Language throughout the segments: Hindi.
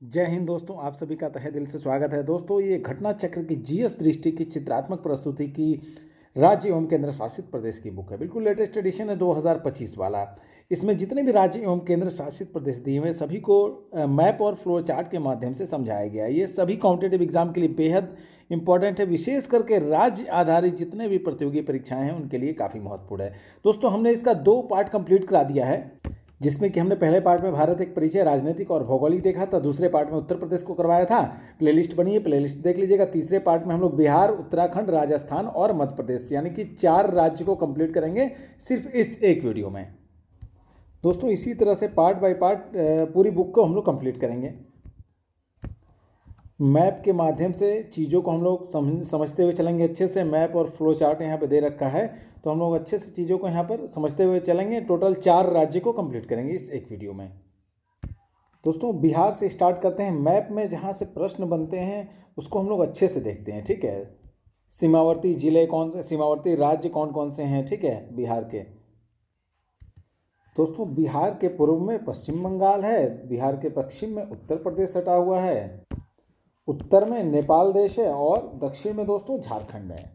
जय हिंद दोस्तों, आप सभी का तहे दिल से स्वागत है। दोस्तों, ये घटना चक्र की जीएस दृष्टि की चित्रात्मक प्रस्तुति की राज्य एवं केंद्र शासित प्रदेश की बुक है। बिल्कुल लेटेस्ट एडिशन है 2025 वाला। इसमें जितने भी राज्य एवं केंद्र शासित प्रदेश दिए हुए सभी को मैप और फ्लो चार्ट के माध्यम से समझाया गया है। ये सभी कॉम्पिटेटिव एग्जाम के लिए बेहद इंपॉर्टेंट है, विशेष करके राज्य आधारित जितने भी प्रतियोगी परीक्षाएं हैं उनके लिए काफ़ी महत्वपूर्ण है। दोस्तों, हमने इसका 2 पार्ट कंप्लीट करा दिया है, जिसमें कि हमने पहले पार्ट में भारत एक परिचय राजनीतिक और भौगोलिक देखा था, दूसरे पार्ट में उत्तर प्रदेश को करवाया था। प्लेलिस्ट बनी है, प्लेलिस्ट देख लीजिएगा। तीसरे पार्ट में हम लोग बिहार, उत्तराखंड, राजस्थान और मध्य प्रदेश यानी कि 4 राज्य को कंप्लीट करेंगे सिर्फ इस एक वीडियो में। दोस्तों, इसी तरह से पार्ट बाय पार्ट पूरी बुक को हम लोग कंप्लीट करेंगे। मैप के माध्यम से चीज़ों को हम लोग समझते हुए चलेंगे अच्छे से। मैप और फ्लो चार्ट यहाँ पे दे रखा है, तो हम लोग अच्छे से चीज़ों को यहाँ पर समझते हुए चलेंगे। टोटल 4 राज्य को कंप्लीट करेंगे इस एक वीडियो में। दोस्तों, बिहार से स्टार्ट करते हैं। मैप में जहाँ से प्रश्न बनते हैं उसको हम लोग अच्छे से देखते हैं, ठीक है। सीमावर्ती जिले कौन से, सीमावर्ती राज्य कौन कौन से हैं, ठीक है, बिहार के। दोस्तों, बिहार के पूर्व में पश्चिम बंगाल है, बिहार के पश्चिम में उत्तर प्रदेश सटा हुआ है, उत्तर में नेपाल देश है और दक्षिण में दोस्तों झारखंड है।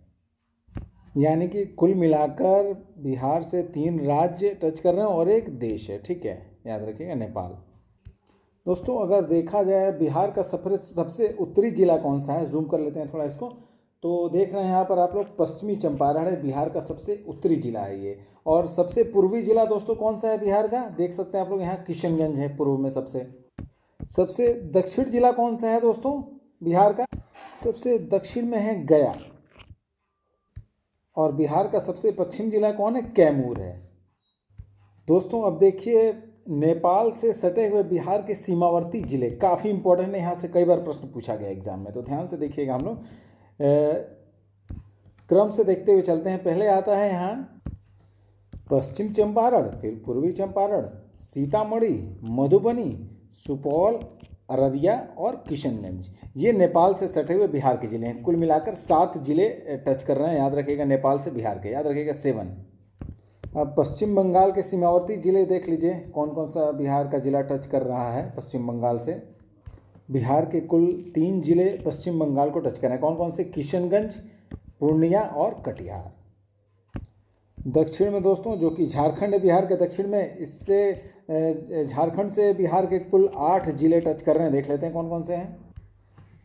यानी कि कुल मिलाकर बिहार से 3 राज्य टच कर रहे हैं और एक देश है, ठीक है, याद रखिएगा, नेपाल। दोस्तों, अगर देखा जाए बिहार का सबसे उत्तरी जिला कौन सा है, जूम कर लेते हैं थोड़ा इसको, तो देख रहे हैं यहाँ पर आप लोग पश्चिमी चंपारण है बिहार का सबसे उत्तरी जिला है ये। और सबसे पूर्वी जिला दोस्तों कौन सा है बिहार का, देख सकते हैं आप लोग, यहाँ किशनगंज है पूर्व में। सबसे दक्षिण जिला कौन सा है दोस्तों बिहार का, सबसे दक्षिण में है गया। और बिहार का सबसे पश्चिम जिला कौन है, कैमूर है। दोस्तों, अब देखिए, नेपाल से सटे हुए बिहार के सीमावर्ती जिले काफ़ी इंपॉर्टेंट है, यहाँ से कई बार प्रश्न पूछा गया एग्जाम में, तो ध्यान से देखिएगा। हम लोग क्रम से देखते हुए चलते हैं। पहले आता है यहाँ पश्चिम चंपारण, फिर पूर्वी चंपारण, सीतामढ़ी, मधुबनी, सुपौल, अररिया और किशनगंज। ये नेपाल से सटे हुए बिहार के जिले हैं। कुल मिलाकर 7 जिले टच कर रहे हैं, याद रखिएगा, नेपाल से बिहार के, याद रखिएगा 7। अब पश्चिम बंगाल के सीमावर्ती जिले देख लीजिए, कौन कौन सा बिहार का जिला टच कर रहा है पश्चिम बंगाल से। बिहार के कुल 3 जिले पश्चिम बंगाल को टच कर रहे हैं, कौन कौन से, किशनगंज, पूर्णिया और कटिहार। दक्षिण में दोस्तों जो कि झारखंड है बिहार के दक्षिण में, इससे झारखंड से बिहार के कुल 8 जिले टच कर रहे हैं, देख लेते हैं कौन कौन से हैं।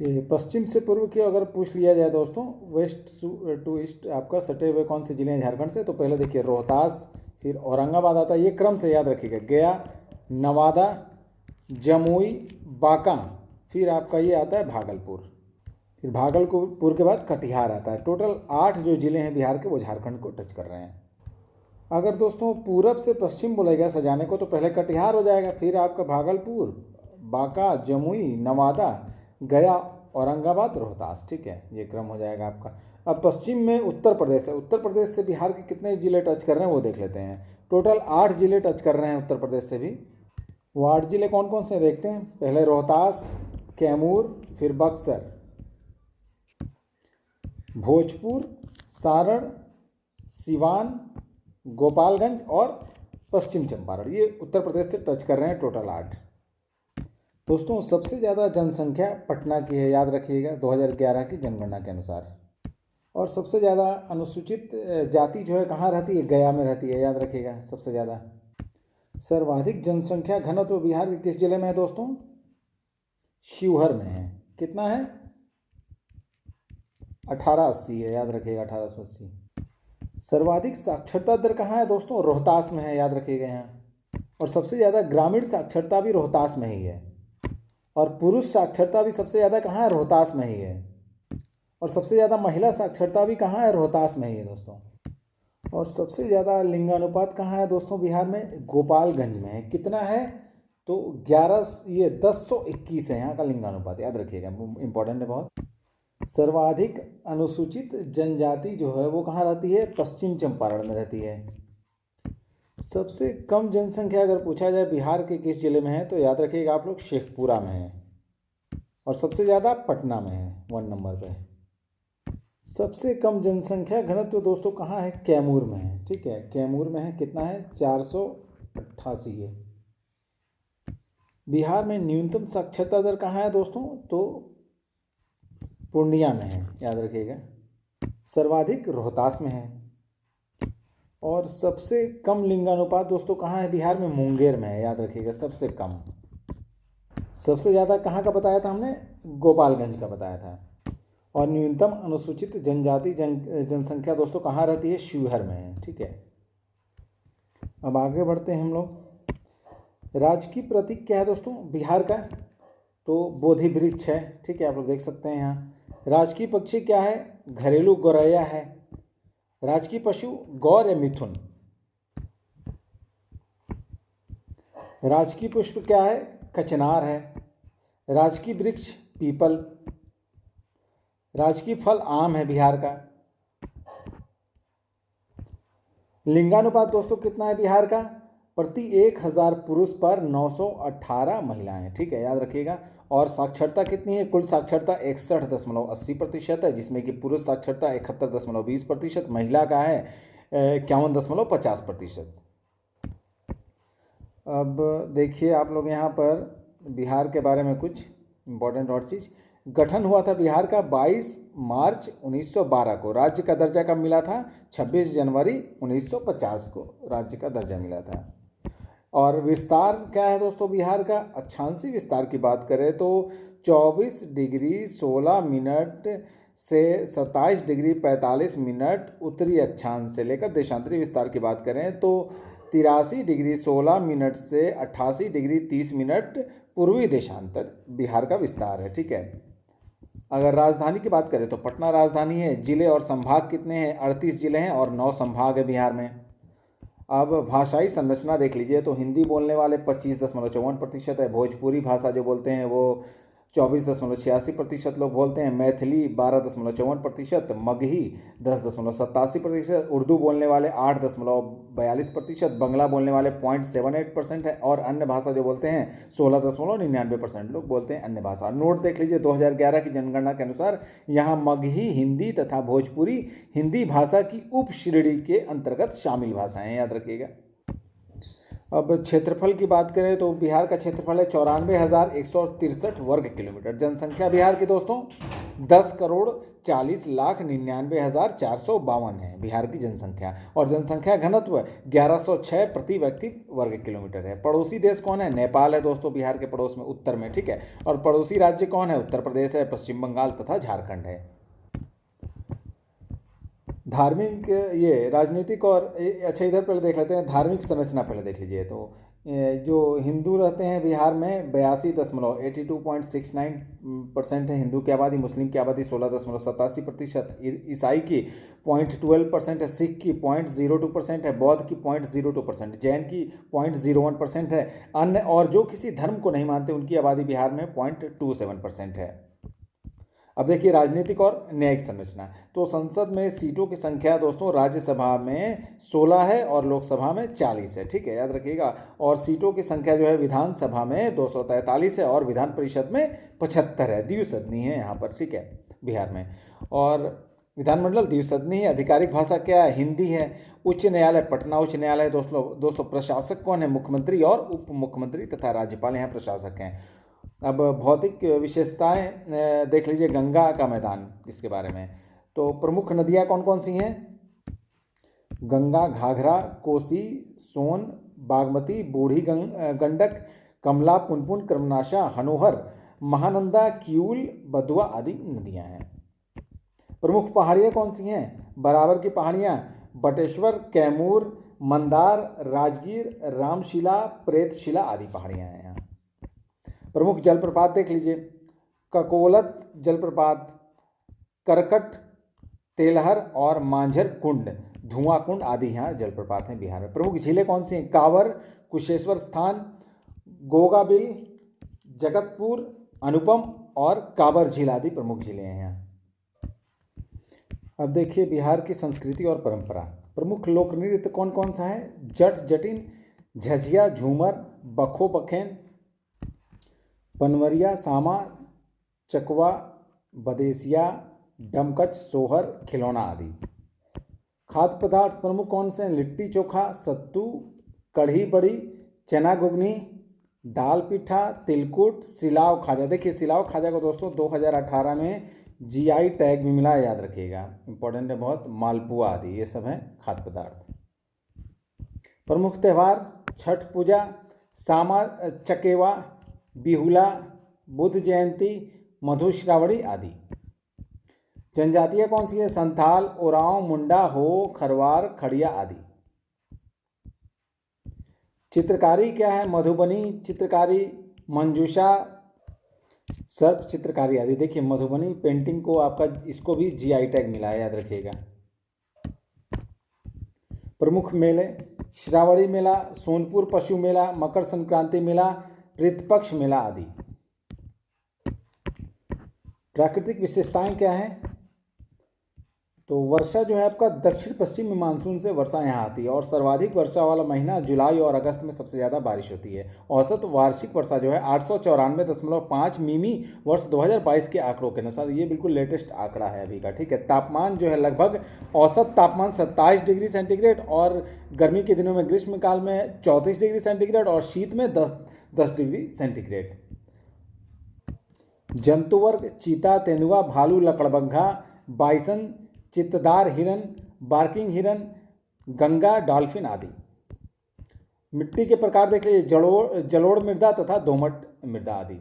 ये पश्चिम से पूर्व की अगर पूछ लिया जाए दोस्तों, वेस्ट टू ईस्ट आपका सटे हुए कौन से जिले हैं झारखंड से, तो पहले देखिए रोहतास, फिर औरंगाबाद आता है, ये क्रम से याद रखिएगा। गया, नवादा, जमुई, बांका, फिर आपका ये आता है भागलपुर, फिर भागलपुर के बाद कटिहार आता है। टोटल 8 जो जिले हैं बिहार के वो झारखंड को टच कर रहे हैं। अगर दोस्तों पूरब से पश्चिम बोलेगा सजाने को, तो पहले कटिहार हो जाएगा, फिर आपका भागलपुर, बांका, जमुई, नवादा, गया, औरंगाबाद, रोहतास, ठीक है, ये क्रम हो जाएगा आपका। अब पश्चिम में उत्तर प्रदेश है। उत्तर प्रदेश से बिहार के कितने जिले टच कर रहे हैं वो देख लेते हैं। टोटल 8 जिले टच कर रहे हैं उत्तर प्रदेश से भी। वो 8 जिले कौन कौन से देखते हैं। पहले रोहतास, कैमूर, फिर बक्सर, भोजपुर, सारण, सिवान, गोपालगंज और पश्चिम चंपारण, ये उत्तर प्रदेश से टच कर रहे हैं, टोटल 8। दोस्तों, सबसे ज़्यादा जनसंख्या पटना की है, याद रखिएगा, 2011 की जनगणना के अनुसार। और सबसे ज़्यादा अनुसूचित जाति जो है कहाँ रहती है, गया में रहती है, याद रखिएगा सबसे ज़्यादा। सर्वाधिक जनसंख्या घनत्व बिहार के किस जिले में है दोस्तों, शिवहर में है। कितना है, 1880 है, याद रखिएगा 1880। सर्वाधिक साक्षरता दर कहाँ है दोस्तों, रोहतास में है, याद रखिएगा यहाँ। और सबसे ज़्यादा ग्रामीण साक्षरता भी रोहतास में ही है। और पुरुष साक्षरता भी सबसे ज़्यादा कहाँ है, रोहतास में ही है। और सबसे ज़्यादा महिला साक्षरता भी कहाँ है, रोहतास में ही है दोस्तों। और सबसे ज़्यादा लिंगानुपात कहाँ है दोस्तों बिहार में, गोपालगंज में है। कितना है, तो 1021 है यहाँ का लिंगानुपात, याद रखिएगा, इंपॉर्टेंट है बहुत। सर्वाधिक अनुसूचित जनजाति जो है वो कहाँ रहती है, पश्चिम चंपारण में रहती है। सबसे कम जनसंख्या अगर पूछा जाए बिहार के किस जिले में है, तो याद रखिएगा आप लोग, शेखपुरा में है। और सबसे ज़्यादा पटना में है, 1 नंबर पे। सबसे कम जनसंख्या घनत्व दोस्तों कहाँ है, कैमूर में है, ठीक है, कैमूर में है। कितना है, 488 है। बिहार में न्यूनतम साक्षरता दर कहाँ है दोस्तों? तो पूर्णिया में है, याद रखिएगा। सर्वाधिक रोहतास में है। और सबसे कम लिंगानुपात दोस्तों कहाँ है बिहार में? मुंगेर में है, याद रखिएगा, सबसे कम। सबसे ज़्यादा कहाँ का बताया था हमने? गोपालगंज का बताया था। और न्यूनतम अनुसूचित जनजाति जनसंख्या दोस्तों कहाँ रहती है? शिवहर में है, ठीक है। अब आगे बढ़ते हैं हम लोग। राजकीय प्रतीक क्या है दोस्तों बिहार का? तो बोधि वृक्ष है, ठीक है, आप लोग देख सकते हैं यहाँ। राजकीय पक्षी क्या है? घरेलू गौरैया है। राजकीय पशु गौर या मिथुन। राजकीय पुष्प क्या है? कचनार है। राजकीय वृक्ष पीपल। राजकीय फल आम है बिहार का। लिंगानुपात दोस्तों कितना है बिहार का? प्रति 1000 पुरुष पर 918 महिलाएं, ठीक है, याद रखिएगा। और साक्षरता कितनी है? कुल साक्षरता 61.80% है, जिसमें कि पुरुष साक्षरता 71.20%, महिला का है 51.50%। अब देखिए आप लोग यहाँ पर बिहार के बारे में कुछ इम्पोर्टेंट और चीज़। गठन हुआ था बिहार का 22 मार्च 1912 को। राज्य का दर्जा कब मिला था? 26 जनवरी 1950 को राज्य का दर्जा मिला था। और विस्तार क्या है दोस्तों बिहार का? अक्षांशीय विस्तार की बात करें तो 24 डिग्री 16 मिनट से 27 डिग्री 45 मिनट उत्तरी अक्षांश से लेकर देशांतरी विस्तार की बात करें तो 83 डिग्री 16 मिनट से 88 डिग्री 30 मिनट पूर्वी देशांतर बिहार का विस्तार है, ठीक है। अगर राजधानी की बात करें तो पटना राजधानी है। जिले और संभाग कितने हैं? 38 जिले हैं और 9 संभाग है बिहार में। अब भाषाई संरचना देख लीजिए तो हिंदी बोलने वाले 25.54% है। भोजपुरी भाषा जो बोलते हैं वो 24.86% लोग बोलते हैं। मैथिली 12.54%। मगही 10.87%। उर्दू बोलने वाले 8.42%। बंगला बोलने वाले 0.78% है। और अन्य भाषा जो बोलते हैं 16.99% लोग बोलते हैं अन्य भाषा। नोट देख लीजिए 2011 की जनगणना के अनुसार यहाँ मगही हिंदी तथा भोजपुरी हिंदी भाषा की उप श्रेणी के अंतर्गत शामिल भाषाएं, याद रखिएगा। अब क्षेत्रफल की बात करें तो बिहार का क्षेत्रफल है 94,163 वर्ग किलोमीटर। जनसंख्या बिहार की दोस्तों 10,40,99,452 है बिहार की जनसंख्या। और जनसंख्या घनत्व 1106 प्रति व्यक्ति वर्ग किलोमीटर है। पड़ोसी देश कौन है? नेपाल है दोस्तों बिहार के पड़ोस में उत्तर में, ठीक है। और पड़ोसी राज्य कौन है? उत्तर प्रदेश है, पश्चिम बंगाल तथा झारखंड है। धार्मिक ये राजनीतिक और अच्छा इधर पहले देख लेते हैं धार्मिक संरचना पहले देख लीजिए तो जो हिंदू रहते हैं बिहार में 82.69% है हिंदू की आबादी। मुस्लिम की आबादी 16.87%। ईसाई की 0.12% है। सिख की 0.02% है। बौद्ध की 0.02%। जैन की 0.01% है। अन्य और जो किसी धर्म को नहीं मानते उनकी आबादी बिहार में 0.27% है। अब देखिए राजनीतिक और न्यायिक संरचना। तो संसद में सीटों की संख्या दोस्तों राज्यसभा में 16 है और लोकसभा में 40 है, ठीक है, याद रखिएगा। और सीटों की संख्या जो है विधानसभा में 243 है और विधान परिषद में 75 है। द्विसदनी है यहाँ पर, ठीक है, बिहार में। और विधानमंडल द्विसदनी है। आधिकारिक भाषा क्या है? हिंदी है। उच्च न्यायालय पटना उच्च न्यायालय दोस्तों प्रशासक कौन है? मुख्यमंत्री और उप मुख्यमंत्री तथा राज्यपाल यहाँ प्रशासक हैं। अब भौतिक विशेषताएं देख लीजिए। गंगा का मैदान इसके बारे में तो प्रमुख नदियां कौन कौन सी हैं? गंगा, घाघरा, कोसी, सोन, बागमती, बूढ़ी गंडक, कमला, पुनपुन, कर्मनाशा, हनोहर, महानंदा, किऊल, बदुआ आदि नदियां हैं। प्रमुख पहाड़ियाँ कौन सी हैं? बराबर की पहाड़ियाँ बटेश्वर, कैमूर, मंदार, राजगीर, रामशिला, प्रेतशिला आदि पहाड़ियाँ हैं यहाँ। प्रमुख जलप्रपात देख लीजिए। ककोलत जलप्रपात, करकट, तेलहर और मांझर कुंड, धुआं कुंड आदि यहाँ जलप्रपात हैं बिहार में। प्रमुख झीलें कौन सी हैं? कांवर, कुशेश्वर स्थान, गोगाबिल, जगतपुर, अनुपम और काबर झील आदि प्रमुख झीलें हैं यहाँ। अब देखिए बिहार की संस्कृति और परंपरा। प्रमुख लोक नृत्य कौन कौन सा है? जट जटिन, झझिया, झूमर, बखो बखेन, पनवरिया, सामा, चकवा, बदेसिया, डमकच, सोहर, खिलौना आदि। खाद्य पदार्थ प्रमुख कौन से हैं? लिट्टी चोखा, सत्तू, कढ़ी बड़ी, चना घुगनी, दाल पिठा, तिलकुट, सिलाव खाजा। देखिए सिलाव खाजा को दोस्तों 2018 में जीआई टैग भी मिला है, याद रखिएगा, इंपॉर्टेंट है बहुत। मालपुआ आदि ये सब हैं खाद्य पदार्थ। प्रमुख त्यौहार छठ पूजा, सामा चकेवा, बिहुला, बुद्ध जयंती, मधुश्रावणी आदि। जनजातियाँ कौन सी है? संथाल, ओरांव, मुंडा, हो, खरवार, खड़िया आदि। चित्रकारी क्या है? मधुबनी चित्रकारी, मंजूषा, सर्प चित्रकारी आदि। देखिए मधुबनी पेंटिंग को आपका इसको भी जीआई टैग मिला है, याद रखिएगा। प्रमुख मेले श्रावणी मेला, सोनपुर पशु मेला, मकर संक्रांति मेला, पितृपक्ष मेला आदि। प्राकृतिक विशेषताएं क्या हैं? तो वर्षा जो है आपका दक्षिण पश्चिमी मानसून से वर्षा यहाँ आती है और सर्वाधिक वर्षा वाला महीना जुलाई और अगस्त में सबसे ज़्यादा बारिश होती है। औसत वार्षिक वर्षा जो है 894.5 मिमी वर्ष 2022 के आंकड़ों के अनुसार। ये बिल्कुल लेटेस्ट आंकड़ा है अभी का, ठीक है। तापमान जो है लगभग औसत तापमान 27 डिग्री सेंटीग्रेड और गर्मी के दिनों में ग्रीष्मकाल में 34 डिग्री सेंटीग्रेड और शीत में 10 डिग्री सेंटीग्रेड। जंतु वर्ग चीता, तेंदुआ, भालू, लकड़बग्घा, बाइसन, चित्तदार हिरन, बार्किंग हिरन, गंगा डॉल्फिन आदि। मिट्टी के प्रकार देख लीजिए, जलोढ़ मृदा तथा दोमट मृदा आदि।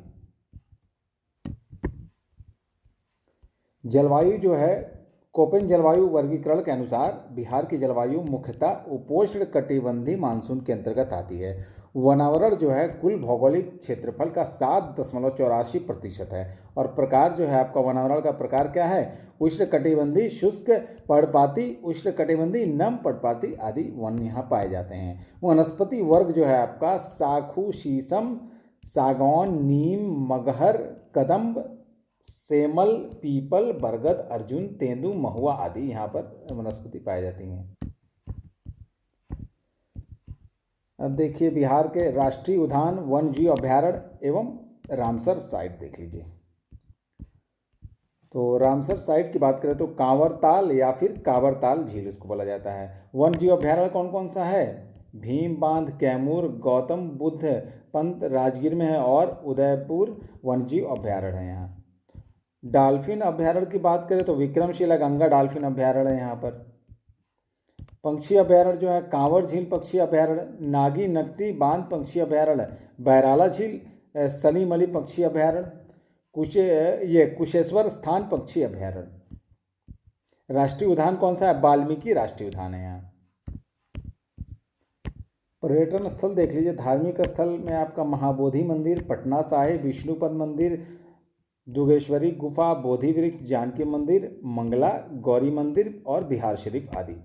जलवायु जो है कोपेन जलवायु वर्गीकरण के अनुसार बिहार की जलवायु मुख्यतः उपोष्ण कटिबंधीय मानसून के अंतर्गत आती है। वनावरण जो है कुल भौगोलिक क्षेत्रफल का 7.84% है और प्रकार जो है आपका वनावरण का प्रकार क्या है? उष्ण कटिबंधीय शुष्क पर्णपाती, उष्ण कटिबंधीय नम पर्णपाती आदि वन यहाँ पाए जाते हैं। वनस्पति वर्ग जो है आपका साखू, शीशम, सागौन, नीम, मगहर, कदम्ब, सेमल, पीपल, बरगद, अर्जुन, तेंदू, महुआ आदि यहाँ पर वनस्पति पाई जाती हैं। अब देखिए बिहार के राष्ट्रीय उद्यान, वन जीव अभ्यारण्य एवं रामसर साइट देख लीजिए। तो रामसर साइट की बात करें तो कांवरताल या फिर कांवरताल झील उसको बोला जाता है। वन जीव अभ्यारण्य कौन कौन सा है? भीम बांध, कैमूर, गौतम बुद्ध पंत राजगीर में है और उदयपुर वन्यजीव अभ्यारण्य है यहाँ। डॉल्फिन अभ्यारण्य की बात करें तो विक्रमशिला गंगा डॉल्फिन अभ्यारण्य है यहाँ पर। पक्षी अभ्यारण्य जो है कांवर झील पक्षी अभ्यारण्य, नागी नट्टी बांध पक्षी अभ्यारण्य, बैराला झील, सलीम अली पक्षी अभ्यारण्य, कुशेश्वर स्थान पक्षी अभ्यारण्य। राष्ट्रीय उद्यान कौन सा है? वाल्मीकि राष्ट्रीय उद्यान है यहाँ। पर्यटन स्थल देख लीजिए, धार्मिक स्थल में आपका महाबोधि मंदिर, पटना साहिब, विष्णुपद मंदिर, दुगेश्वरी गुफा, बोधि वृक्ष, जानकी मंदिर, मंगला गौरी मंदिर और बिहार शरीफ आदि।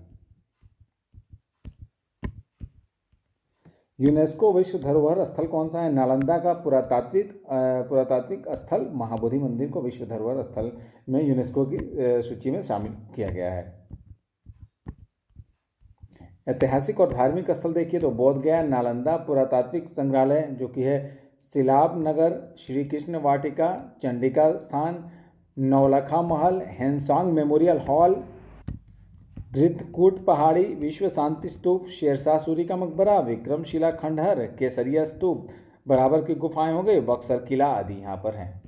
यूनेस्को विश्व धरोहर स्थल कौन सा है? नालंदा का पुरातात्विक स्थल महाबोधि मंदिर को विश्व धरोहर स्थल में यूनेस्को की सूची में शामिल किया गया है। ऐतिहासिक और धार्मिक स्थल देखिए तो बोध गया, नालंदा पुरातात्विक संग्रहालय जो कि है, सिलाब नगर, श्री कृष्ण वाटिका, चंडिका स्थान, नौलखा महल, हेनसांग मेमोरियल हॉल, घृतकूट पहाड़ी, विश्व शांति स्तूप, शेरशाह सूरी का मकबरा, विक्रमशिला खंडहर, केसरिया स्तूप, बराबर की गुफाएं हो गई, बक्सर किला आदि यहाँ पर हैं।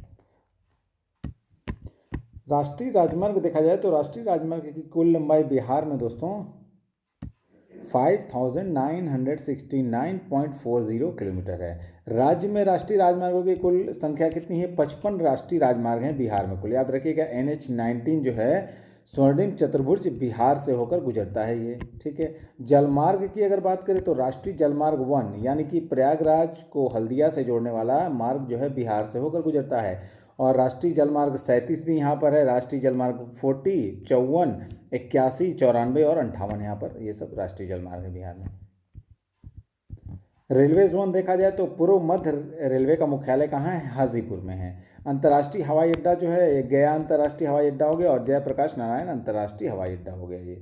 राष्ट्रीय राजमार्ग देखा जाए तो राष्ट्रीय राजमार्ग की कुल लंबाई बिहार में दोस्तों 5969.40 किलोमीटर है। राज्य में राष्ट्रीय राजमार्गों की कुल संख्या कितनी है? 55 राष्ट्रीय राजमार्ग हैं बिहार में कुल। याद रखिएगा NH-19 जो है स्वर्णिम चतुर्भुज बिहार से होकर गुजरता है ये, ठीक है। जलमार्ग की अगर बात करें तो राष्ट्रीय जलमार्ग 1 यानी कि प्रयागराज को हल्दिया से जोड़ने वाला मार्ग जो है बिहार से होकर गुजरता है। और राष्ट्रीय जलमार्ग 37 भी यहाँ पर है, राष्ट्रीय जलमार्ग 40, 54, 81, 94 और 58 यहाँ पर, ये सब राष्ट्रीय जलमार्ग है बिहार में। रेलवे जोन देखा जाए तो पूर्व मध्य रेलवे का मुख्यालय कहाँ है? हाजीपुर में है। अंतर्राष्ट्रीय हवाई अड्डा जो है गया अंतर्राष्ट्रीय हवाई अड्डा हो गया और जयप्रकाश नारायण अंतर्राष्ट्रीय हवाई अड्डा हो गया ये।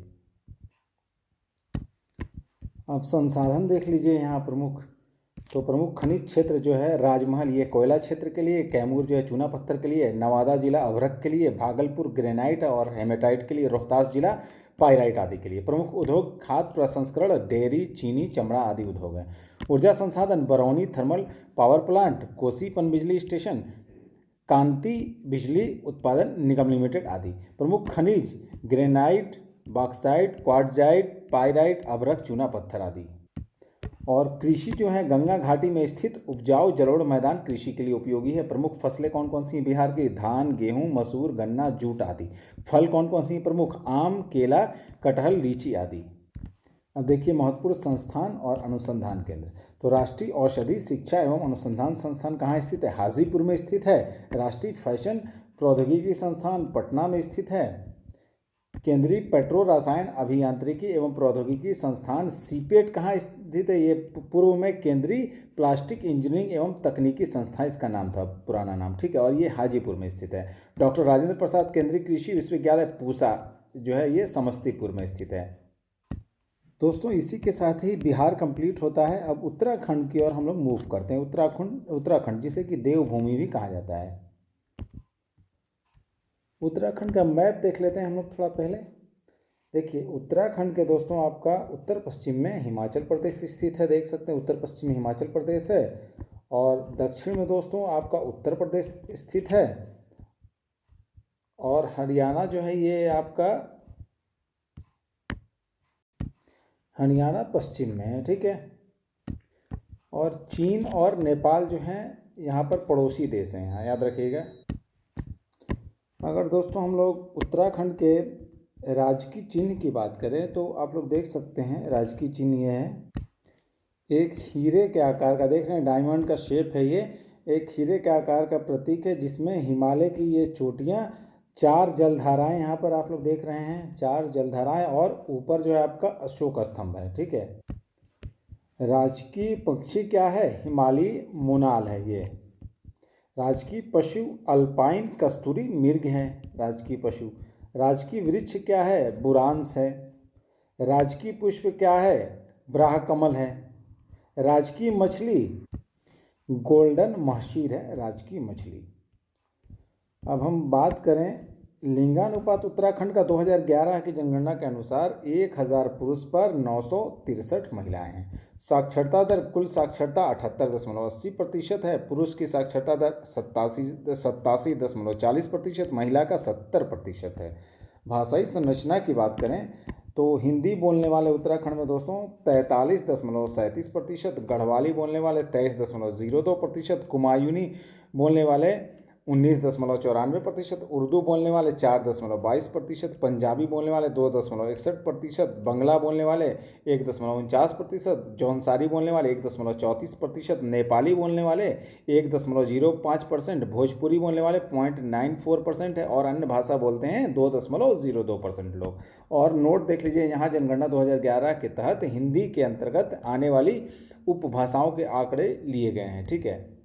अब संसाधन देख लीजिए यहाँ प्रमुख खनिज क्षेत्र जो है राजमहल ये कोयला क्षेत्र के लिए, कैमूर जो है चूना पत्थर के लिए, नवादा जिला अभ्रक के लिए, भागलपुर ग्रेनाइट और हेमेटाइट के लिए, रोहतास जिला पाइराइट आदि के लिए। प्रमुख उद्योग खाद्य प्रसंस्करण, डेयरी, चीनी, चमड़ा आदि उद्योग हैं। ऊर्जा संसाधन, Barauni thermal power plant, Kosi पनबिजली स्टेशन, कांति बिजली उत्पादन निगम लिमिटेड आदि। प्रमुख खनिज, ग्रेनाइट, बॉक्साइट, क्वार्टजाइट, पाइराइट, अभ्रक, चूना पत्थर आदि। और कृषि जो है, गंगा घाटी में स्थित उपजाऊ जलोढ़ मैदान कृषि के लिए उपयोगी है। प्रमुख फसलें कौन कौन सी हैं बिहार की? धान, गेहूं, मसूर, गन्ना, जूट आदि। फल कौन कौन सी हैं प्रमुख? आम, केला, कटहल, लीची आदि। अब देखिए महत्वपूर्ण संस्थान और अनुसंधान केंद्र। तो राष्ट्रीय औषधि शिक्षा एवं अनुसंधान संस्थान कहाँ स्थित है? हाजीपुर में स्थित है। राष्ट्रीय फैशन प्रौद्योगिकी संस्थान पटना में स्थित है। केंद्रीय पेट्रो रसायन अभियांत्रिकी एवं प्रौद्योगिकी संस्थान सीपेट कहाँ स्थित है? ये पूर्व में केंद्रीय प्लास्टिक इंजीनियरिंग एवं तकनीकी संस्था इसका नाम था, पुराना नाम, ठीक है। और ये हाजीपुर में स्थित है। डॉक्टर राजेंद्र प्रसाद केंद्रीय कृषि विश्वविद्यालय पूसा जो है ये समस्तीपुर में स्थित है। दोस्तों इसी के साथ ही बिहार कंप्लीट होता है। अब उत्तराखंड की ओर हम लोग मूव करते हैं। उत्तराखंड जिसे कि देवभूमि भी कहा जाता है। उत्तराखंड का मैप देख लेते हैं हम लोग थोड़ा पहले। देखिए उत्तराखंड के दोस्तों आपका उत्तर पश्चिम में हिमाचल प्रदेश स्थित है, देख सकते हैं उत्तर पश्चिम में हिमाचल प्रदेश है। और दक्षिण में दोस्तों आपका उत्तर प्रदेश स्थित है। और हरियाणा जो है ये आपका हरियाणा पश्चिम में है, ठीक है। और चीन और नेपाल जो हैं यहाँ पर पड़ोसी देश हैं, यहाँ याद रखिएगा। अगर दोस्तों हम लोग उत्तराखंड के राजकीय चिन्ह की बात करें तो आप लोग देख सकते हैं राजकीय चिन्ह ये है, एक हीरे के आकार का, देख रहे हैं डायमंड का शेप है ये, एक हीरे के आकार का प्रतीक है जिसमें हिमालय की ये चोटियाँ, 4 जलधाराएं यहाँ पर आप लोग देख रहे हैं, 4 जलधाराएं, और ऊपर जो है आपका अशोक स्तंभ है, ठीक है। राजकीय पक्षी क्या है? हिमालयी मोनाल है ये। राजकीय पशु अल्पाइन कस्तूरी मृग है राजकीय पशु। राजकीय वृक्ष क्या है? बुरांस है। राजकीय पुष्प क्या है? ब्राह्मकमल है। राजकीय मछली गोल्डन महसीर है राजकीय मछली। अब हम बात करें लिंगानुपात उत्तराखंड का 2011 की जनगणना के अनुसार 1000 पुरुष पर 963 महिलाएं हैं। साक्षरता दर, कुल साक्षरता 78.80% है। पुरुष की साक्षरता दर 87.40%, महिला का 70% है। भाषाई संरचना की बात करें तो हिंदी बोलने वाले उत्तराखंड में दोस्तों 43.37%, गढ़वाली बोलने वाले 23.02%, कुमायूनी बोलने वाले 19.94%, उर्दू बोलने वाले 4.22%, पंजाबी बोलने वाले 2.61%, बंगला बोलने वाले 1.49%, जौनसारी बोलने वाले 1.34%, नेपाली बोलने वाले 1.05%, भोजपुरी बोलने वाले 0.94% है, और अन्य भाषा बोलते हैं 2.02% लोग। और नोट देख लीजिए यहाँ जनगणना 2011 के तहत हिंदी के अंतर्गत आने वाली उपभाषाओं के आंकड़े लिए गए हैं, ठीक है।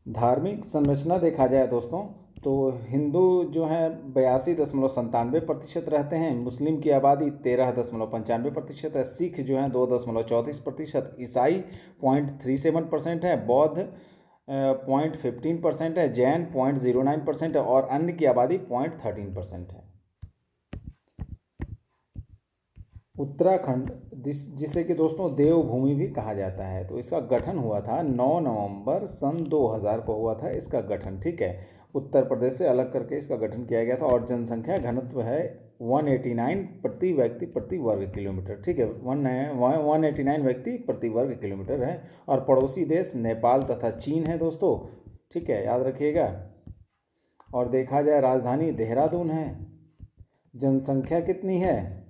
धार्मिक संरचना देखा जाए दोस्तों तो हिंदू जो हैं 82.97% रहते हैं, मुस्लिम की आबादी 13.95% है, सिख जो हैं 2.34%, ईसाई 0.37% है, बौद्ध 0.15% है, जैन 0.09% है, और अन्य की आबादी 0.13% है। उत्तराखंड जिसे कि दोस्तों देवभूमि भी कहा जाता है, तो इसका गठन हुआ था 9 नवंबर सन 2000 को हुआ था इसका गठन, ठीक है। उत्तर प्रदेश से अलग करके इसका गठन किया गया था। और जनसंख्या घनत्व है 189 प्रति व्यक्ति प्रति वर्ग किलोमीटर, ठीक है। 189 व्यक्ति प्रति वर्ग किलोमीटर है। और पड़ोसी देश नेपाल तथा चीन है दोस्तों, ठीक है, याद रखिएगा। और देखा जाए राजधानी देहरादून है। जनसंख्या कितनी है?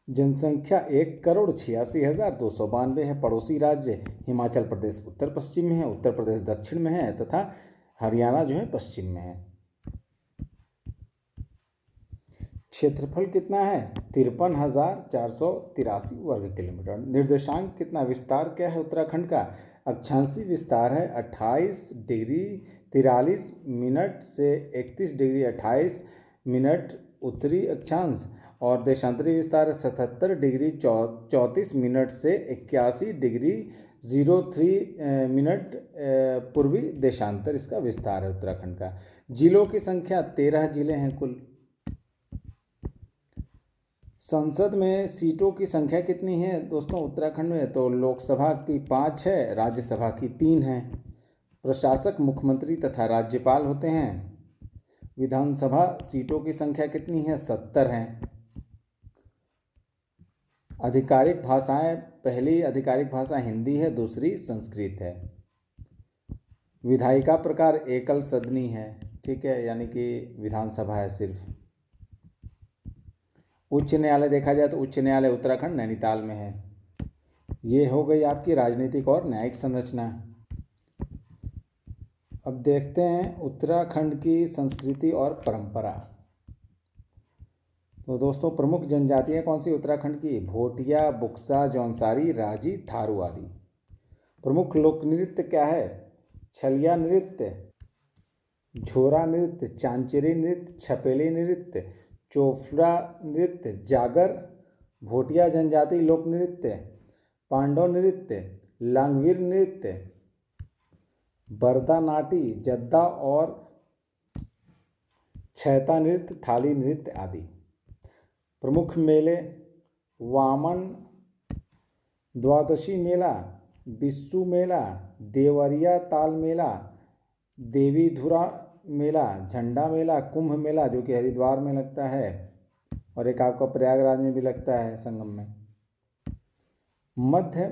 जनसंख्या 1,86,292 है। पड़ोसी राज्य हिमाचल प्रदेश उत्तर पश्चिम में है, उत्तर प्रदेश दक्षिण में है, तथा हरियाणा जो है पश्चिम में है। क्षेत्रफल कितना है? 53,483 वर्ग किलोमीटर। निर्देशांक कितना, विस्तार क्या है उत्तराखंड का? अक्षांशीय विस्तार है 28 डिग्री 43 मिनट से 31 डिग्री 28 मिनट उत्तरी अक्षांश, और देशांतरी विस्तार है 77 डिग्री 34 मिनट से 81 डिग्री 03 मिनट पूर्वी देशांतर इसका विस्तार है उत्तराखंड का। जिलों की संख्या 13 जिले हैं कुल। संसद में सीटों की संख्या कितनी है दोस्तों उत्तराखंड में? तो लोकसभा की 5 है, राज्यसभा की 3 है। प्रशासक मुख्यमंत्री तथा राज्यपाल होते हैं। विधानसभा सीटों की संख्या कितनी है? 70 है। आधिकारिक भाषाएं, पहली आधिकारिक भाषा हिंदी है, दूसरी संस्कृत है। विधायिका प्रकार एकल सदनी है, ठीक है, यानी कि विधानसभा है सिर्फ। उच्च न्यायालय देखा जाए तो उच्च न्यायालय उत्तराखंड नैनीताल में है। ये हो गई आपकी राजनीतिक और न्यायिक संरचना। अब देखते हैं उत्तराखंड की संस्कृति और परंपरा। तो दोस्तों प्रमुख जनजातियां कौन सी उत्तराखंड की? भोटिया, बुक्सा, जौनसारी, राजी, थारू आदि। प्रमुख लोक नृत्य क्या है? छलिया नृत्य, झोरा नृत्य, चांचेरी नृत्य, छपेली नृत्य, चोफड़ा नृत्य, जागर, भोटिया जनजाति लोक नृत्य, पांडव नृत्य, लांगवीर नृत्य, बरदा नाटी, जद्दा और छैता नृत्य, थाली नृत्य आदि। प्रमुख मेले वामन द्वादशी मेला, बिस्सू मेला, देवरिया ताल मेला, देवीधुरा मेला, झंडा मेला, कुंभ मेला जो कि हरिद्वार में लगता है और एक आपका प्रयागराज में भी लगता है संगम में। मध्य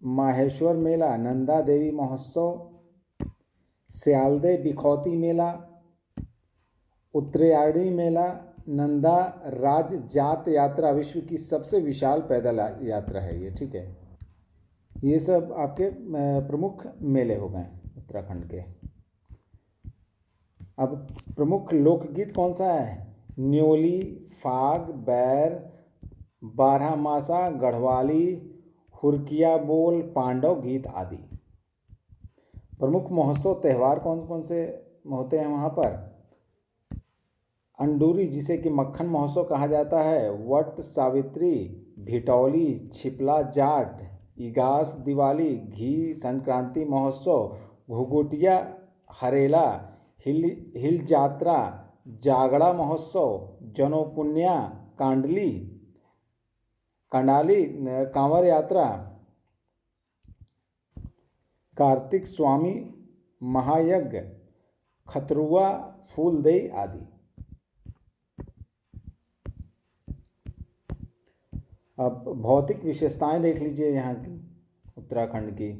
माहेश्वर मेला, नंदा देवी महोत्सव, स्यालदे बिखौती मेला, उत्तरायणी मेला, नंदा राज जात यात्रा विश्व की सबसे विशाल पैदल यात्रा है ये, ठीक है। ये सब आपके प्रमुख मेले हो गए उत्तराखंड के। अब प्रमुख लोकगीत कौन सा है? न्योली, फाग, बैर, बारहमासा, गढ़वाली, हुरकिया बोल, पांडव गीत आदि। प्रमुख महोत्सव त्यौहार कौन कौन से होते हैं वहाँ पर? अंडूरी जिसे कि मक्खन महोत्सव कहा जाता है, वट सावित्री, भिटौली, छिपला जाट, इगास दिवाली, घी संक्रांति महोत्सव, घुघुटिया हरेला, हिल जात्रा, जागड़ा महोत्सव, जनोपुन्या, कांडाली, कांवर यात्रा, कार्तिक स्वामी महायज्ञ, खतरुआ, फूलदेई आदि। अब भौतिक विशेषताएं देख लीजिए यहाँ की उत्तराखंड की।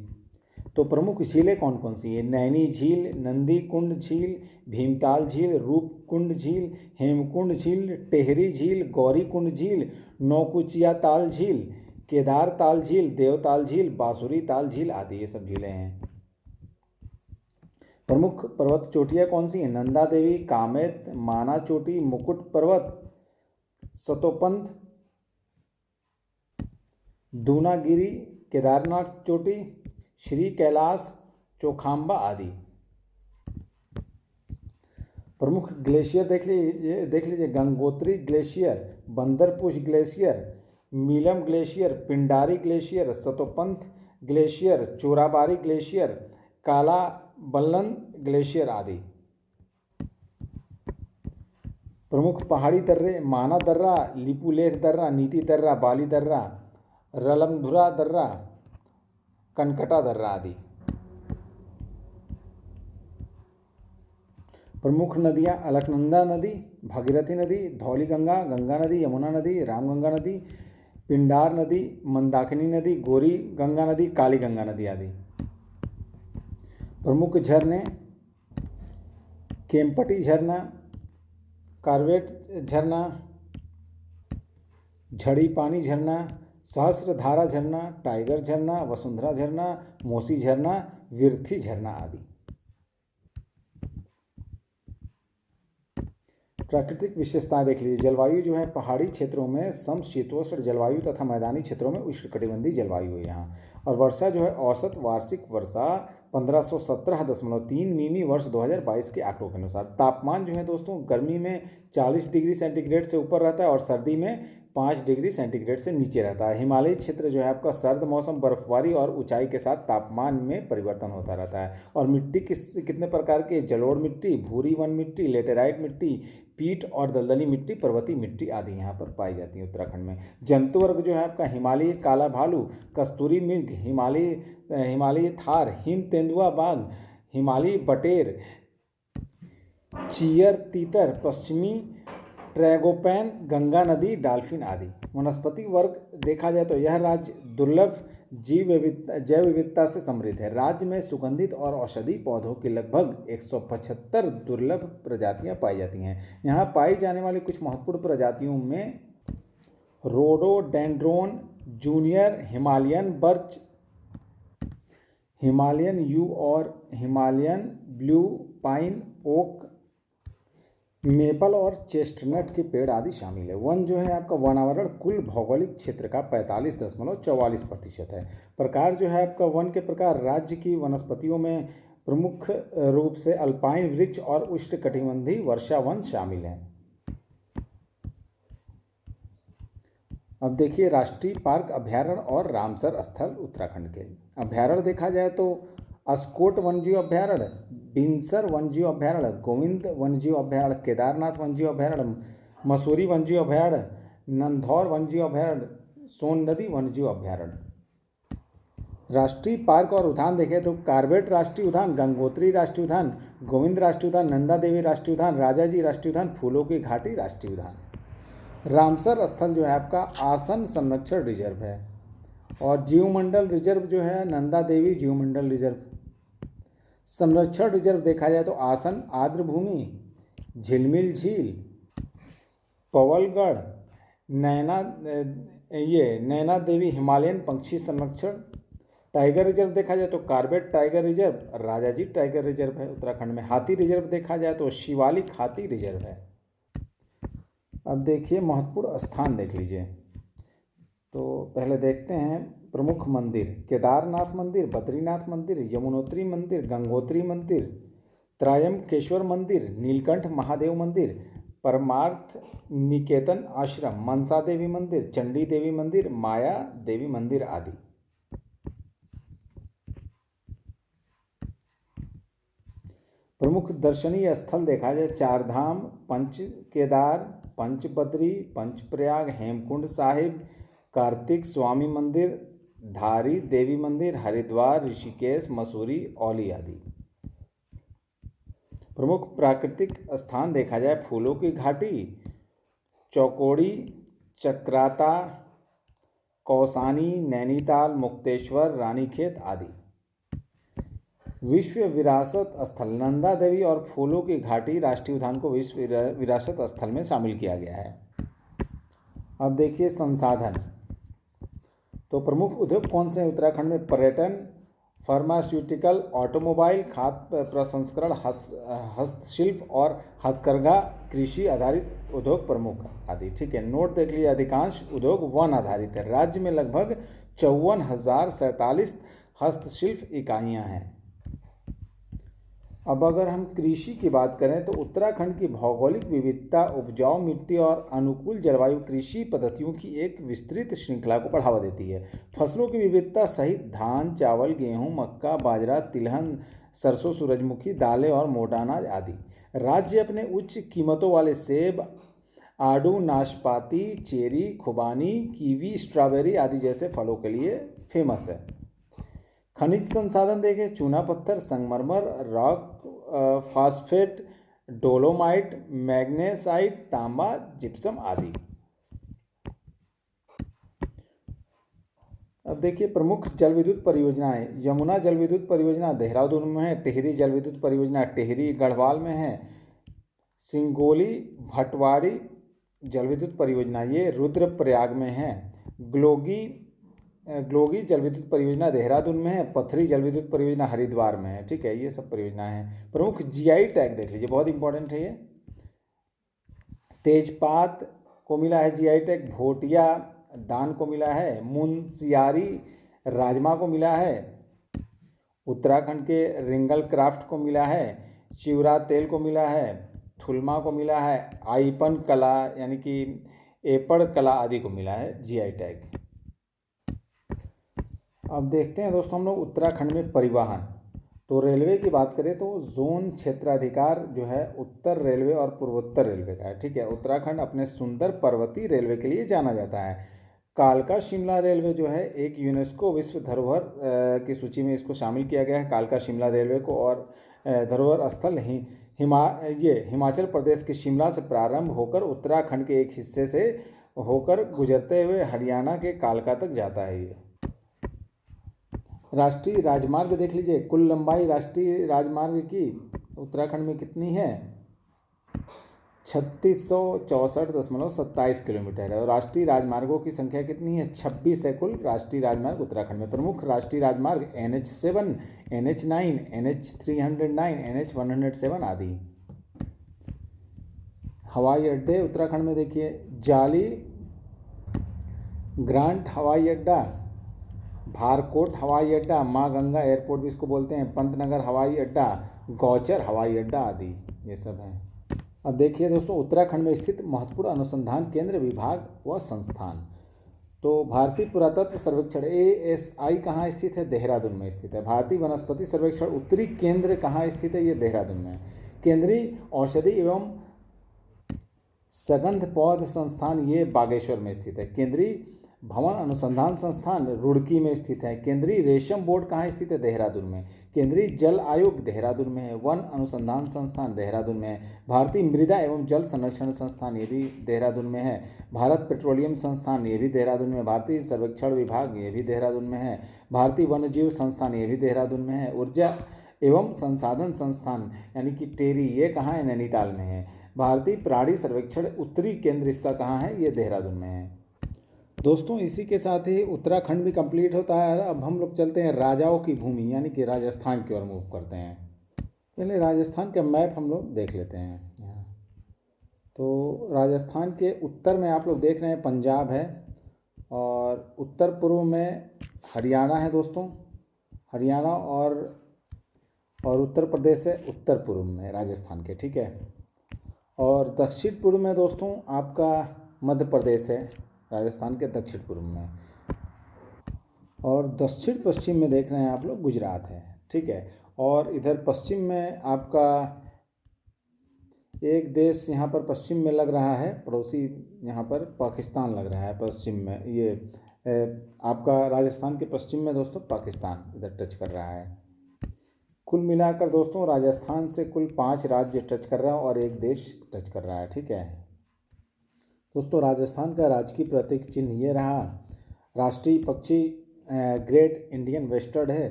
तो प्रमुख झीलें कौन कौन सी है? नैनी झील, नंदी कुंड झील, भीमताल झील, रूपकुंड झील, हेमकुंड झील, टेहरी झील, गौरी कुंड झील, नौकुचिया ताल झील, केदार ताल झील, देवताल झील, बांसुरी ताल झील आदि ये सब झीलें हैं। प्रमुख पर्वत चोटियाँ कौन सी हैं? नंदा देवी, कामेत, माना चोटी, मुकुट पर्वत, सतोपंथ, दूनागिरी, केदारनाथ चोटी, श्री कैलाश, चोखाम्बा आदि। प्रमुख ग्लेशियर देख लीजिए Gangotri glacier, Bandarpunch glacier, Milam glacier, Pindari glacier, Satopanth glacier, Chorabari glacier, Kalabaland glacier आदि। प्रमुख पहाड़ी दर्रे माना दर्रा, लिपुलेख दर्रा, नीति दर्रा, बाली दर्रा, रलमधुरा दर्रा, कनकटा दर्रा आदि। प्रमुख नदियां अलकनंदा नदी, भागीरथी नदी, धौलीगंगा, गंगा नदी, यमुना नदी, रामगंगा नदी, पिंडार नदी, मंदाकिनी नदी, गोरी गंगा नदी, काली गंगा नदी आदि। प्रमुख झरने केम्पटी झरना, कार्वेट झरना, झड़ी पानी झरना, सहस्त्रधारा झरना, टाइगर झरना, वसुंधरा झरना, मोसी झरना, विरथी झरना आदि। प्राकृतिक विशेषताएं देख लीजिए। जलवायु जो है पहाड़ी क्षेत्रों में समशीतोष्ण जलवायु तथा मैदानी क्षेत्रों में उष्णकटिबंधीय जलवायु है यहाँ। और वर्षा जो है औसत वार्षिक वर्षा 1517.3 मिमी वर्ष 2022 के आंकड़ों के अनुसार। तापमान जो है दोस्तों गर्मी में 40 डिग्री सेंटीग्रेड से ऊपर रहता है और सर्दी में 5 डिग्री सेंटीग्रेड से नीचे रहता है। हिमालयी क्षेत्र जो है आपका सर्द मौसम, बर्फबारी और ऊंचाई के साथ तापमान में परिवर्तन होता रहता है। और मिट्टी कितने प्रकार की? जलोढ़ मिट्टी, भूरी वन मिट्टी, लेटेराइट मिट्टी, पीट और दलदली मिट्टी, पर्वतीय मिट्टी आदि यहाँ पर पाई जाती है उत्तराखंड में। जंतु वर्ग जो है आपका हिमालयी काला भालू, कस्तूरी मृग, हिमालयी थार, हिम तेंदुआ बाघ, हिमालयी बटेर, चीयर तीतर, पश्चिमी ट्रैगोपैन, गंगा नदी, डॉल्फिन आदि। वनस्पति वर्ग देखा जाए तो यह राज्य दुर्लभ जैव विविधता से समृद्ध है। राज्य में सुगंधित और औषधीय पौधों की लगभग 175 दुर्लभ प्रजातियां पाई जाती हैं। यहाँ पाई जाने वाली कुछ महत्वपूर्ण प्रजातियों में rhododendron juniper, Himalayan birch, Himalayan yew और Himalayan blue pine oak, maple और चेस्टनट के पेड़ आदि शामिल है। वन जो है आपका वनावरण कुल भौगोलिक क्षेत्र का 45.44% है। प्रकार जो है आपका वन के प्रकार, राज्य की वनस्पतियों में प्रमुख रूप से अल्पाइन वृक्ष और उष्णकटिबंधीय वर्षा वन शामिल हैं। अब देखिए राष्ट्रीय पार्क, अभ्यारण्य और रामसर स्थल उत्तराखंड के। अभ्यारण्य देखा जाए तो अस्कोट वन्यजीव अभ्यारण्य, बिनसर वन्यजीव अभ्यारण्य, गोविंद वन्यजीव अभ्यारण्य, केदारनाथ वन्यजीव अभ्यारण्य, मसूरी वन्यजीव अभ्यारण्य, नंधौर वन्यजीव अभ्यारण्य, सोन नदी वन्यजीव अभ्यारण्य। राष्ट्रीय पार्क और उद्यान देखें तो कार्बेट राष्ट्रीय उद्यान, गंगोत्री राष्ट्रीय उद्यान, गोविंद राष्ट्रीय उद्यान, नंदा देवी राष्ट्रीय उद्यान, राजाजी राष्ट्रीय उद्यान, फूलों की घाटी राष्ट्रीय उद्यान। रामसर स्थल जो है आपका आसन संरक्षण रिजर्व है। और जीवमंडल रिजर्व जो है नंदा देवी जीवमंडल रिजर्व। संरक्षण रिजर्व देखा जाए तो आसन आर्द्र भूमि, झिलमिल झील, पवलगढ़, नैना देवी हिमालयन पक्षी संरक्षण। टाइगर रिजर्व देखा जाए तो Corbett tiger reserve, Rajaji tiger reserve है उत्तराखंड में। हाथी रिजर्व देखा जाए तो शिवालिक हाथी रिजर्व है। अब देखिए महत्वपूर्ण स्थान देख लीजिए। तो पहले देखते हैं प्रमुख मंदिर, केदारनाथ मंदिर, बद्रीनाथ मंदिर, यमुनोत्री मंदिर, गंगोत्री मंदिर, त्रयंबकेश्वर मंदिर, नीलकंठ महादेव मंदिर, परमार्थ निकेतन आश्रम, मनसा देवी मंदिर, चंडी देवी मंदिर, माया देवी मंदिर आदि। प्रमुख दर्शनीय स्थल देखा जाए चारधाम, पंच केदार, पंच बद्री, पंच प्रयाग, हेमकुंड साहिब, कार्तिक स्वामी मंदिर, धारी देवी मंदिर, हरिद्वार, ऋषिकेश, मसूरी, औली आदि। प्रमुख प्राकृतिक स्थान देखा जाए फूलों की घाटी, चौकोड़ी, चक्राता, कौसानी, नैनीताल, मुक्तेश्वर, रानीखेत आदि। विश्व विरासत स्थल नंदा देवी और फूलों की घाटी राष्ट्रीय उद्यान को विश्व विरासत स्थल में शामिल किया गया है। अब देखिए संसाधन। तो प्रमुख उद्योग कौन से हैं उत्तराखंड में? पर्यटन, फार्मास्यूटिकल, ऑटोमोबाइल, खाद्य प्रसंस्करण, हस्तशिल्प और हथकरघा, कृषि आधारित उद्योग प्रमुख आदि। ठीक है, नोट देख लीजिए। अधिकांश उद्योग वन आधारित है। राज्य में लगभग 54,047 हस्तशिल्प इकाइयाँ हैं। अब अगर हम कृषि की बात करें तो उत्तराखंड की भौगोलिक विविधता, उपजाऊ मिट्टी और अनुकूल जलवायु कृषि पद्धतियों की एक विस्तृत श्रृंखला को बढ़ावा देती है। फसलों की विविधता सहित धान, चावल, गेहूं, मक्का, बाजरा, तिलहन, सरसों, सूरजमुखी, दालें और मोटा अनाज आदि। राज्य अपने उच्च कीमतों वाले सेब, आड़ू, नाशपाती, चेरी, खुबानी, कीवी, स्ट्रॉबेरी आदि जैसे फलों के लिए फेमस है। खनिज संसाधन देखें, चूना पत्थर, संगमरमर, रॉक फास्फेट, डोलोमाइट, मैग्नेसाइट, तांबा, जिप्सम आदि। अब देखिए प्रमुख जल विद्युत परियोजनाएं। यमुना जल विद्युत परियोजना देहरादून में है। टिहरी जल विद्युत परियोजना टिहरी गढ़वाल में है। सिंगोली भटवाड़ी जल विद्युत परियोजना ये रुद्रप्रयाग में है। ग्लोगी जल विद्युत परियोजना देहरादून में है। पथरी जल विद्युत परियोजना हरिद्वार में है। ठीक है, ये सब परियोजनाएं हैं। प्रमुख जीआई टैग देख लीजिए, बहुत इंपॉर्टेंट है ये। तेजपात को मिला है जीआई टैग, भोटिया दान को मिला है, मुनसियारी राजमा को मिला है, उत्तराखंड के रिंगल क्राफ्ट को मिला है, चिवरा तेल को मिला है, थुलमा को मिला है, आईपन कला यानी कि एपड़ कला आदि को मिला है जीआई टैग। अब देखते हैं दोस्तों हम लोग उत्तराखंड में परिवहन। तो रेलवे की बात करें तो जोन क्षेत्राधिकार जो है उत्तर रेलवे और पूर्वोत्तर रेलवे का है, ठीक है। उत्तराखंड अपने सुंदर पर्वतीय रेलवे के लिए जाना जाता है। कालका शिमला रेलवे जो है एक यूनेस्को विश्व धरोहर की सूची में इसको शामिल किया गया है, कालका शिमला रेलवे को। और धरोहर स्थल हिमाचल प्रदेश के शिमला से प्रारंभ होकर उत्तराखंड के एक हिस्से से होकर गुजरते हुए हरियाणा के कालका तक जाता है। ये राष्ट्रीय राजमार्ग देख लीजिए, कुल लंबाई राष्ट्रीय राजमार्ग की उत्तराखंड में कितनी है, 3664.27 किलोमीटर है। और राष्ट्रीय राजमार्गों की संख्या कितनी है, 26 है कुल राष्ट्रीय राजमार्ग उत्तराखंड में। प्रमुख राष्ट्रीय राजमार्ग NH7, NH9, NH309, NH107 आदि। हवाई अड्डे उत्तराखंड में देखिए, जाली ग्रांट हवाई अड्डा, भारकोट हवाई अड्डा, माँ गंगा एयरपोर्ट भी इसको बोलते हैं, पंतनगर हवाई अड्डा, गौचर हवाई अड्डा आदि ये सब हैं। अब देखिए दोस्तों उत्तराखंड में स्थित महत्वपूर्ण अनुसंधान केंद्र, विभाग व संस्थान। तो भारतीय पुरातत्व सर्वेक्षण ASI कहाँ स्थित है, देहरादून में स्थित है। भारतीय वनस्पति सर्वेक्षण उत्तरी केंद्र कहाँ स्थित है, ये देहरादून में है। केंद्रीय औषधि एवं सगंध पौध संस्थान ये बागेश्वर में स्थित है। केंद्रीय भवन अनुसंधान संस्थान रुड़की में स्थित है। केंद्रीय रेशम बोर्ड कहाँ स्थित है, देहरादून में। केंद्रीय जल आयोग देहरादून में है। वन अनुसंधान संस्थान देहरादून में है। भारतीय मृदा एवं जल संरक्षण संस्थान ये भी देहरादून में है। भारत पेट्रोलियम संस्थान ये भी देहरादून में है। भारतीय सर्वेक्षण विभाग ये भी देहरादून में है। भारतीय वन्यजीव संस्थान ये भी देहरादून में है। ऊर्जा एवं संसाधन संस्थान यानी कि टेरी ये कहाँ है, नैनीताल में है। भारतीय प्राणी सर्वेक्षण उत्तरी केंद्र इसका कहाँ है, ये देहरादून में है। दोस्तों इसी के साथ ही उत्तराखंड भी कंप्लीट होता है। अब हम लोग चलते हैं राजाओं की भूमि यानी कि राजस्थान की ओर मूव करते हैं। पहले राजस्थान का मैप हम लोग देख लेते हैं। तो राजस्थान के उत्तर में आप लोग देख रहे हैं पंजाब है, और उत्तर पूर्व में हरियाणा है दोस्तों, हरियाणा और उत्तर प्रदेश है उत्तर पूर्व में राजस्थान के, ठीक है। और दक्षिण पूर्व में दोस्तों आपका मध्य प्रदेश है, राजस्थान के दक्षिण पूर्व में। और दक्षिण पश्चिम में देख रहे हैं आप लोग गुजरात है, ठीक है। और इधर पश्चिम में आपका एक देश यहाँ पर पश्चिम में लग रहा है, पड़ोसी यहाँ पर पाकिस्तान लग रहा है पश्चिम में। ये आपका राजस्थान के पश्चिम में दोस्तों पाकिस्तान इधर टच कर रहा है। कुल मिलाकर दोस्तों राजस्थान से कुल 5 राज्य टच कर रहा है और एक देश टच कर रहा है, ठीक है। दोस्तों राजस्थान का राजकीय प्रतीक चिन्ह ये रहा। राष्ट्रीय पक्षी ग्रेट इंडियन वेस्टर्न है।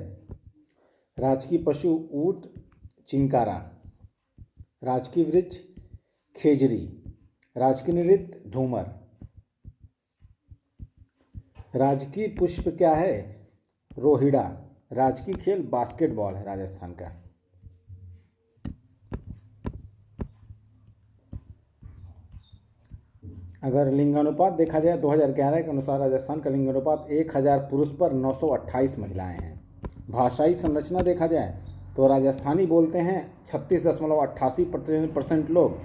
राजकीय पशु ऊंट चिंकारा। राजकीय वृक्ष खेजरी। राजकीय नृत्य धूमर। राजकीय पुष्प क्या है, रोहिड़ा। राजकीय खेल बास्केटबॉल है राजस्थान का। अगर लिंगानुपात देखा जाए 2011 के अनुसार राजस्थान का लिंगानुपात 1000 पुरुष पर 928 महिलाएं हैं। भाषाई संरचना देखा जाए तो राजस्थानी बोलते हैं 36.88% लोग,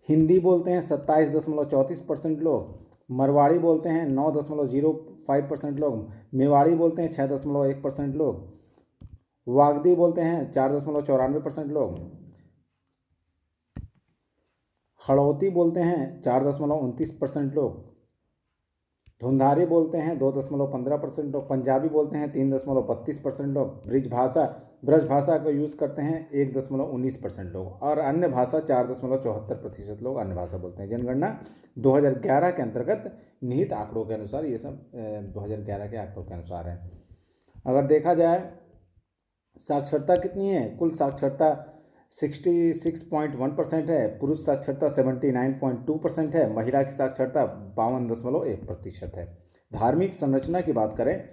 हिंदी बोलते हैं 27.34% लोग, मरवाड़ी बोलते हैं 9.05% लोग, मेवाड़ी बोलते हैं 6.1% लोग, वागदी बोलते हैं 4.94% लोग, हड़ौती बोलते हैं 4.29% लोग, धुंधारी बोलते हैं 2.15% लोग, पंजाबी बोलते हैं 3.32% लोग, ब्रज भाषा का यूज़ करते हैं 1.19% लोग, और अन्य भाषा 4.74% लोग अन्य भाषा बोलते हैं। जनगणना 2011 के अंतर्गत निहित आंकड़ों के अनुसार, ये सब 2011 के आंकड़ों के अनुसार है। अगर देखा जाए साक्षरता कितनी है, कुल साक्षरता 66.1% है, पुरुष साक्षरता 79.2% है, महिला की साक्षरता 52.1% है। धार्मिक संरचना की बात करें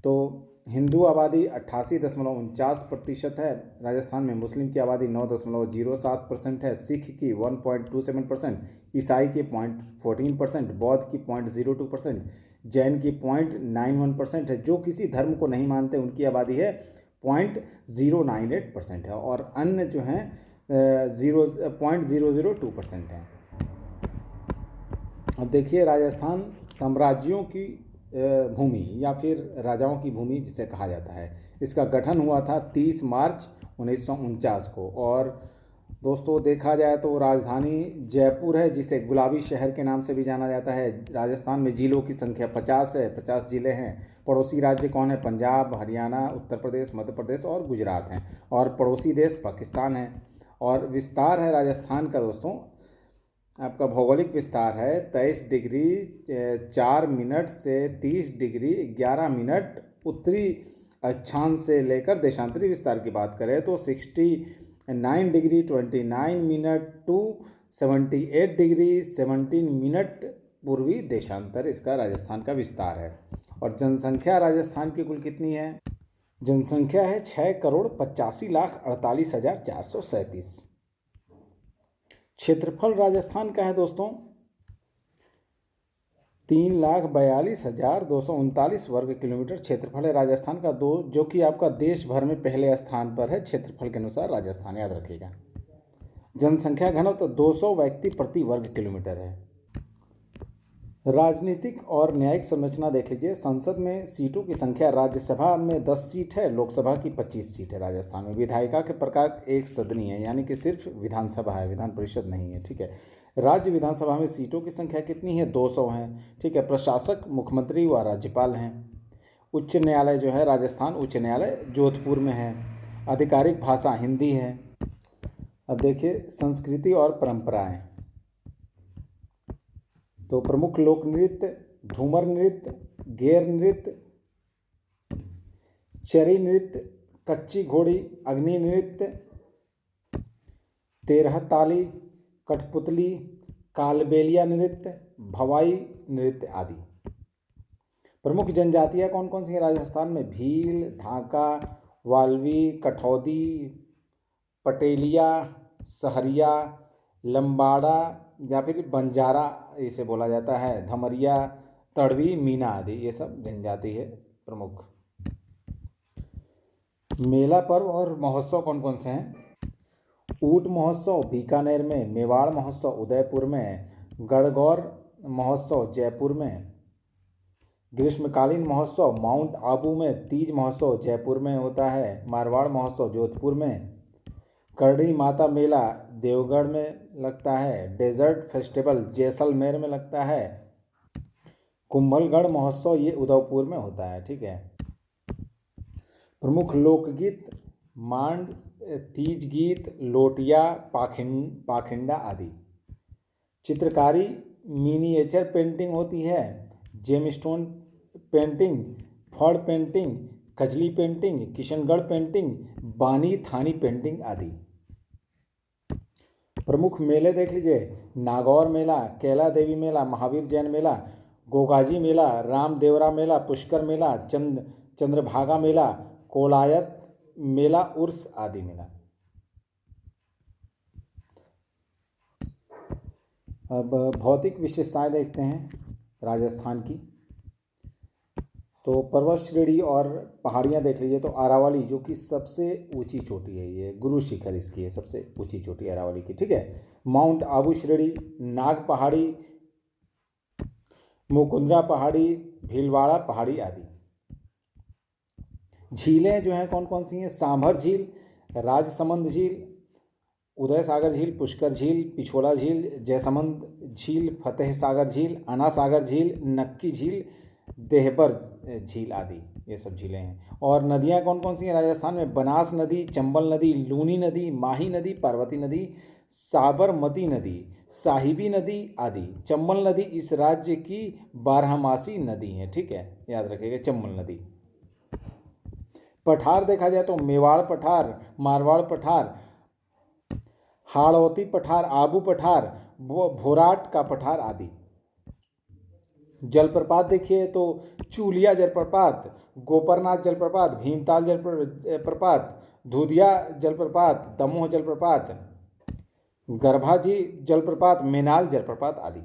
तो हिंदू आबादी 88.49% है राजस्थान में, मुस्लिम की आबादी 9.07% है, सिख की 1.27%, ईसाई की 0.14%, बौद्ध की 0.02%, जैन की 0.91% है। जो किसी धर्म को नहीं मानते उनकी आबादी है 0.098% है, और अन्य जो हैं 0.002% हैं। अब देखिए, राजस्थान साम्राज्यों की भूमि या फिर राजाओं की भूमि जिसे कहा जाता है। इसका गठन हुआ था 30 मार्च 1949 को। और दोस्तों देखा जाए तो राजधानी जयपुर है, जिसे गुलाबी शहर के नाम से भी जाना जाता है। राजस्थान में जिलों की संख्या 50 है, 50 जिले हैं। पड़ोसी राज्य कौन है? पंजाब, हरियाणा, उत्तर प्रदेश, मध्य प्रदेश और गुजरात हैं। और पड़ोसी देश पाकिस्तान है। और विस्तार है राजस्थान का दोस्तों, आपका भौगोलिक विस्तार है 23 डिग्री 4 मिनट से 30 डिग्री 11 मिनट उत्तरी अक्षांश से लेकर देशांतरी विस्तार की बात करें तो 69 degree 29 minute to 78 degree 17 minute पूर्वी देशांतर इसका राजस्थान का विस्तार है। और जनसंख्या राजस्थान की कुल कितनी है? जनसंख्या है 6,85,48,437। क्षेत्रफल राजस्थान का है दोस्तों 3,42,239 वर्ग किलोमीटर क्षेत्रफल है राजस्थान का, जो कि आपका देश भर में पहले स्थान पर है क्षेत्रफल के अनुसार राजस्थान, याद रखिएगा। जनसंख्या घनत्व 200 व्यक्ति प्रति वर्ग किलोमीटर है। राजनीतिक और न्यायिक संरचना देख लीजिए। संसद में सीटों की संख्या, राज्यसभा में 10 सीट है, लोकसभा की 25 सीट है राजस्थान में। विधायिका के प्रकार एक सदनी है, यानी कि सिर्फ विधानसभा है, विधान परिषद नहीं है, ठीक है। राज्य विधानसभा में सीटों की संख्या कितनी है? 200 है, ठीक है। प्रशासक मुख्यमंत्री व राज्यपाल हैं। उच्च न्यायालय जो है राजस्थान उच्च न्यायालय जोधपुर में है। आधिकारिक भाषा हिंदी है। अब देखिए संस्कृति और परंपराएं। तो प्रमुख लोक नृत्य धूमर नृत्य, गेर नृत्य, चरी नृत्य, कच्ची घोड़ी, अग्नि नृत्य, तेरह ताली, कठपुतली, कालबेलिया नृत्य, भवाई नृत्य आदि। प्रमुख जनजातियाँ कौन कौन सी हैं राजस्थान में? भील, धाका, वाल्वी, कठौदी, पटेलिया, सहरिया, लंबाड़ा या फिर बंजारा इसे बोला जाता है, धमरिया, तड़वी, मीना आदि, ये सब जनजाति है प्रमुख। मेला पर्व और महोत्सव कौन कौन से हैं? ऊंट महोत्सव बीकानेर में, मेवाड़ महोत्सव उदयपुर में, गणगौर महोत्सव जयपुर में, ग्रीष्मकालीन महोत्सव माउंट आबू में, तीज महोत्सव जयपुर में होता है, मारवाड़ महोत्सव जोधपुर में, करड़ी माता मेला देवगढ़ में लगता है, डेजर्ट फेस्टिवल जैसलमेर में लगता है, कुंभलगढ़ महोत्सव ये उदयपुर में होता है, ठीक है। प्रमुख लोकगीत मांड, तीज गीत, लोटिया, पाखिंडा आदि। चित्रकारी मिनिएचर पेंटिंग होती है, जेमस्टोन पेंटिंग, फड़ painting, Kajli painting, Kishangarh painting, बानी थानी पेंटिंग आदि। प्रमुख मेले देख लीजिए। नागौर मेला, कैला देवी मेला, महावीर जैन मेला, गोगाजी मेला, रामदेवरा मेला, पुष्कर मेला, चंद्रभागा मेला, कोलायत मेला, उर्स आदि मेला। अब भौतिक विशेषताएं देखते हैं राजस्थान की। तो पर्वत श्रेणी और पहाड़ियाँ देख लीजिए। तो अरावली जो कि सबसे ऊंची चोटी है, ये गुरु शिखर इसकी है, सबसे ऊंची चोटी अरावली की, ठीक है। माउंट आबू श्रेणी, नाग पहाड़ी, मुकुंदरा पहाड़ी, भीलवाड़ा पहाड़ी आदि। झीलें जो हैं कौन कौन सी हैं? सांभर झील, राजसमंद झील, उदय सागर झील, पुष्कर झील, पिछोला झील, जयसमंद झील, फतेह सागर झील, अना सागर झील, नक्की झील, देहबर झील आदि, ये सब झीलें हैं। और नदियाँ कौन कौन सी हैं राजस्थान में? बनास नदी, चंबल नदी, लूनी नदी, माही नदी, पार्वती नदी, साबरमती नदी, साहिबी नदी आदि। चंबल नदी इस राज्य की बारहमासी नदी है, ठीक है, याद रखिएगा चंबल नदी। पठार देखा जाए तो मेवाड़ पठार, मारवाड़ पठार, हाड़ौती पठार, आबू पठार, भोराट का पठार आदि। जलप्रपात देखिए तो चूलिया जलप्रपात, गोपरनाथ जलप्रपात, भीमताल जलप्रपात, धुधिया जलप्रपात, दमोह जलप्रपात, गर्भाजी जलप्रपात, मेनाल जलप्रपात आदि।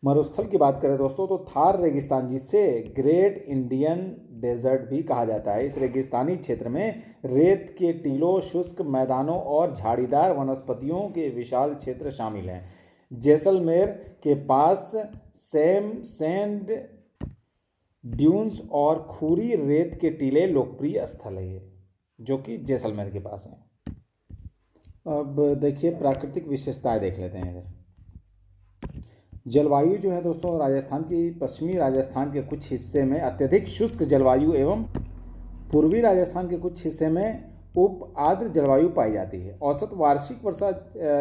मरुस्थल की बात करें दोस्तों तो थार रेगिस्तान, जिसे ग्रेट इंडियन डेजर्ट भी कहा जाता है, इस रेगिस्तानी क्षेत्र में रेत के टीलों, शुष्क मैदानों और झाड़ीदार वनस्पतियों के विशाल क्षेत्र शामिल हैं। जैसलमेर के पास सैंड ड्यून्स और खूरी रेत के टीले लोकप्रिय स्थल है ये, जो कि जैसलमेर के पास है। अब देखिए प्राकृतिक विशेषताएं देख लेते हैं इधर। जलवायु जो है दोस्तों, राजस्थान की पश्चिमी राजस्थान के कुछ हिस्से में अत्यधिक शुष्क जलवायु एवं पूर्वी राजस्थान के कुछ हिस्से में उप आर्द्र जलवायु पाई जाती है। औसत वार्षिक वर्षा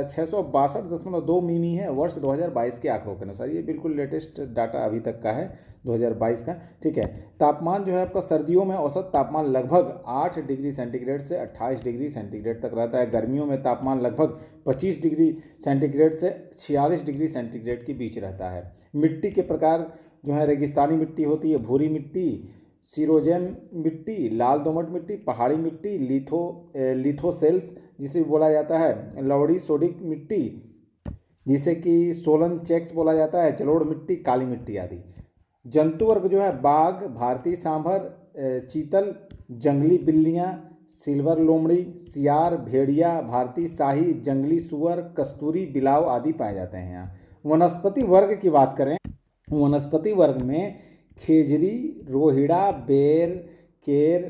662.2 मिमी है वर्ष 2022 के आंकड़ों के अनुसार। ये बिल्कुल लेटेस्ट डाटा अभी तक का है 2022 का, ठीक है। तापमान जो है आपका सर्दियों में औसत तापमान लगभग 8 डिग्री सेंटीग्रेड से 28 डिग्री सेंटीग्रेड तक रहता है। गर्मियों में तापमान लगभग 25 डिग्री सेंटीग्रेड से 46 डिग्री सेंटीग्रेड के बीच रहता है। मिट्टी के प्रकार जो है रेगिस्तानी मिट्टी होती है, भूरी मिट्टी, सीरोजेम मिट्टी, लाल दोमट मिट्टी, पहाड़ी मिट्टी, लिथोसेल्स जिसे बोला जाता है, लवड़ी सोडिक मिट्टी जिसे कि सोलन चेक्स बोला जाता है, जलोढ़ मिट्टी, काली मिट्टी आदि। जंतु वर्ग जो है बाघ, भारतीय सांभर, चीतल, जंगली बिल्लियाँ, सिल्वर लोमड़ी, सियार, भेड़िया, भारतीय शाही, जंगली सुअर, कस्तूरी बिलाव आदि पाए जाते हैं यहाँ। वनस्पति वर्ग की बात करें, वनस्पति वर्ग में खेजरी, रोहिड़ा, बेर, केर,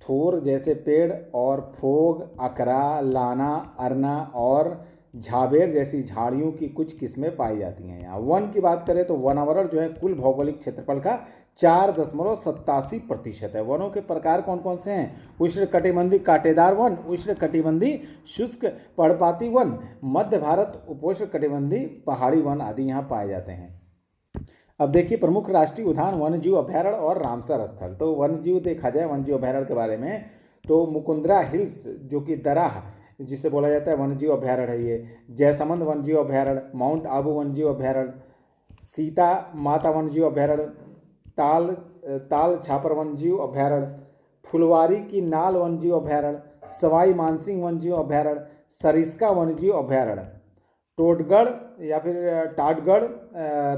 थोर जैसे पेड़ और फोग, अकरा, लाना, अरना और झाबेर जैसी झाड़ियों की कुछ किस्में पाई जाती हैं यहाँ। वन की बात करें तो वनावरण जो है कुल भौगोलिक क्षेत्रफल का 4.87% है। वनों के प्रकार कौन कौन से हैं? उष्णकटिबंधीय कांटेदार वन, उष्णकटिबंधीय शुष्क पर्णपाती वन, मध्य भारत उपोष्णकटिबंधीय पहाड़ी वन आदि यहाँ पाए जाते हैं। अब देखिए प्रमुख राष्ट्रीय उद्यान, वन्यजीव अभ्यारण्य और रामसर स्थल। तो वन्यजीव देखा जाए वन्यजीव अभ्यारण्य के बारे में तो मुकुंदरा हिल्स जो कि दराह जिसे बोला जाता है वन्यजीव अभ्यारण्य है ये, जयसमंद वन्यजीव अभ्यारण्य, माउंट आबू वन्यजीव अभ्यारण्य, सीता माता वन्यजीव अभ्यारण्य, ताल छापर वन्यजीव अभ्यारण्य, फुलवारी की नाल वन्यजीव अभ्यारण्य, सवाई मानसिंह वन्यजीव अभ्यारण्य, सरिस्का वन्यजीव अभ्यारण्य, टोटगढ़ या फिर टाटगढ़,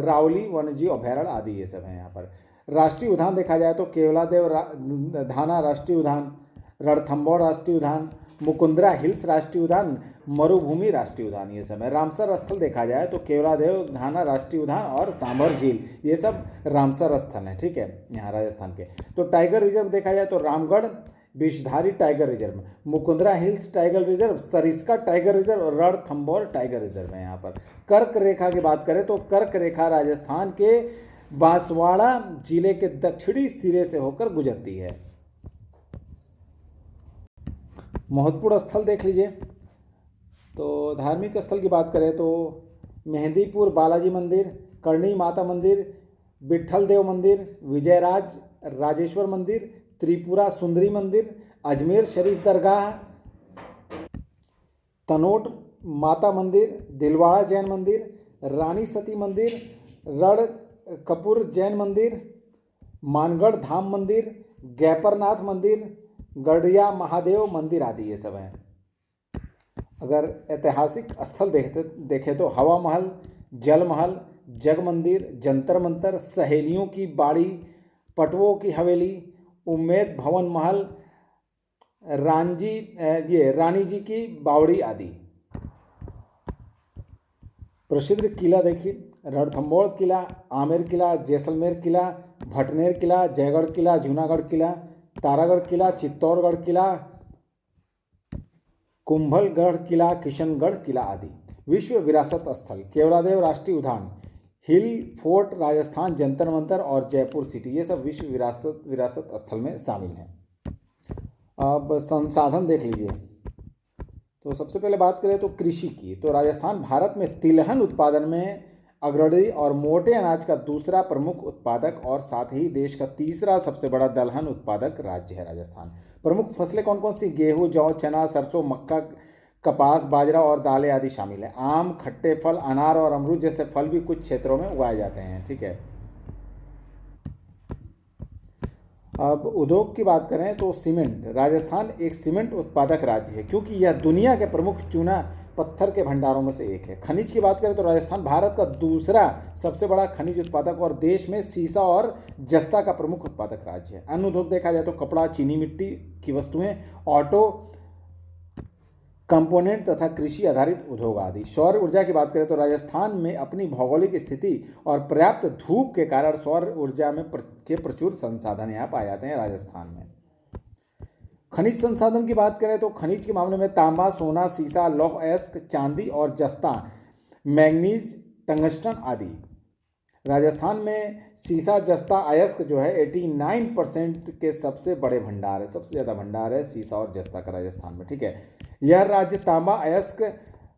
रावली वन्यजीव अभ्यारण्य आदि ये सब हैं यहाँ पर। राष्ट्रीय उद्यान देखा जाए तो केवलादेव धाना राष्ट्रीय उद्यान, रणथंभौर राष्ट्रीय उद्यान, मुकुंदरा हिल्स राष्ट्रीय उद्यान, मरुभूमि राष्ट्रीय उद्यान ये सब है। रामसर स्थल देखा जाए तो केवलादेव धाना राष्ट्रीय उद्यान और सांभर झील ये सब रामसर स्थल हैं, ठीक है, यहाँ राजस्थान के। तो टाइगर रिजर्व देखा जाए तो Ramgarh Vishdhari tiger reserve, Mukundra hills tiger reserve, Sariska tiger reserve और रणथंभौर टाइगर रिजर्व है यहाँ पर। कर्क रेखा की बात करें तो कर्क रेखा राजस्थान के बांसवाड़ा जिले के दक्षिणी सिरे से होकर गुजरती है। महत्वपूर्ण स्थल देख लीजिए। तो धार्मिक स्थल की बात करें तो मेहंदीपुर बालाजी मंदिर, करणी माता मंदिर, विट्ठल देव मंदिर, विजयराज राजेश्वर मंदिर, त्रिपुरा सुंदरी मंदिर, अजमेर शरीफ दरगाह, तनोट माता मंदिर, दिलवाड़ा जैन मंदिर, रानी सती मंदिर, रण कपूर जैन मंदिर, मानगढ़ धाम मंदिर, गैपरनाथ मंदिर, गढ़िया महादेव मंदिर आदि ये सब हैं। अगर ऐतिहासिक स्थल देखें तो हवा महल, जल महल, जग मंदिर, जंतर मंतर, सहेलियों की बाड़ी, पटवों की हवेली, उम्मेद भवन महल, रानी जी की बावड़ी आदि। प्रसिद्ध किला देखिए, रणथंभौर किला, आमेर किला, जैसलमेर किला, भटनेर किला, जयगढ़ किला, जूनागढ़ किला, तारागढ़ किला, चित्तौड़गढ़ किला, कुंभलगढ़ किला, किशनगढ़ किला आदि। विश्व विरासत स्थल, केवलादेव राष्ट्रीय उद्यान, हिल फोर्ट राजस्थान, जंतर मंतर और जयपुर सिटी ये सब विश्व विरासत स्थल में शामिल हैं। अब संसाधन देख लीजिए। तो सबसे पहले बात करें तो कृषि की, तो राजस्थान भारत में तिलहन उत्पादन में अग्रणी और मोटे अनाज का दूसरा प्रमुख उत्पादक और साथ ही देश का तीसरा सबसे बड़ा दलहन उत्पादक राज्य है राजस्थान। प्रमुख फसलें कौन कौन सी? गेहूं, जौ, चना, सरसों, मक्का, कपास, बाजरा और दालें आदि शामिल है। आम, खट्टे फल, अनार और अमरूद जैसे फल भी कुछ क्षेत्रों में उगाए जाते हैं, ठीक है। अब उद्योग की बात करें तो सीमेंट, राजस्थान एक सीमेंट उत्पादक राज्य है क्योंकि यह दुनिया के प्रमुख चूना पत्थर के भंडारों में से एक है। खनिज की बात करें तो राजस्थान भारत का दूसरा सबसे बड़ा खनिज उत्पादक और देश में सीसा और जस्ता का प्रमुख उत्पादक राज्य है। अन्य उद्योग देखा जाए तो कपड़ा, चीनी मिट्टी की वस्तुएं, ऑटो, कंपोनेंट तथा कृषि आधारित उद्योग आदि। सौर ऊर्जा की बात करें तो राजस्थान में अपनी भौगोलिक स्थिति और पर्याप्त धूप के कारण सौर ऊर्जा के प्रचुर संसाधन यहाँ पाए जाते हैं राजस्थान में। खनिज संसाधन की बात करें तो खनिज के मामले में तांबा, सोना, सीसा, लौह अयस्क, चांदी और जस्ता, मैंगनीज, टंगस्टन आदि। राजस्थान में सीसा, जस्ता, अयस्क जो है 89% के सबसे बड़े भंडार है, सबसे ज़्यादा भंडार है सीसा और जस्ता का राजस्थान में, ठीक है। यह राज्य तांबा अयस्क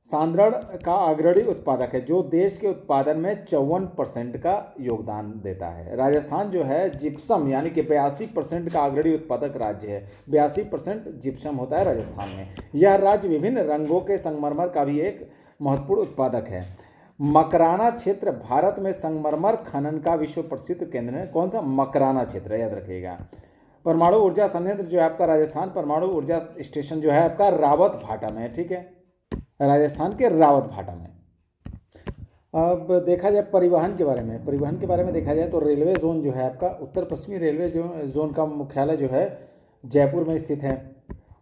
सांद्रण का अग्रणी उत्पादक है, जो देश के उत्पादन में 54% का योगदान देता है। राजस्थान जो है जिप्सम यानी कि 82% का अग्रणी उत्पादक राज्य है। 82% जिप्सम होता है राजस्थान में। यह राज्य विभिन्न रंगों के संगमरमर का भी एक महत्वपूर्ण उत्पादक है। मकराना क्षेत्र भारत में संगमरमर खनन का विश्व प्रसिद्ध केंद्र है। कौन सा? मकराना क्षेत्र, याद रखिएगा। परमाणु ऊर्जा संयंत्र जो है आपका राजस्थान परमाणु ऊर्जा स्टेशन जो है आपका रावत भाटा में है, ठीक है, राजस्थान के रावत भाटा में। अब देखा जाए परिवहन के बारे में, परिवहन के बारे में देखा जाए तो रेलवे जोन जो है आपका उत्तर पश्चिमी रेलवे जोन का मुख्यालय जो है जयपुर में स्थित है।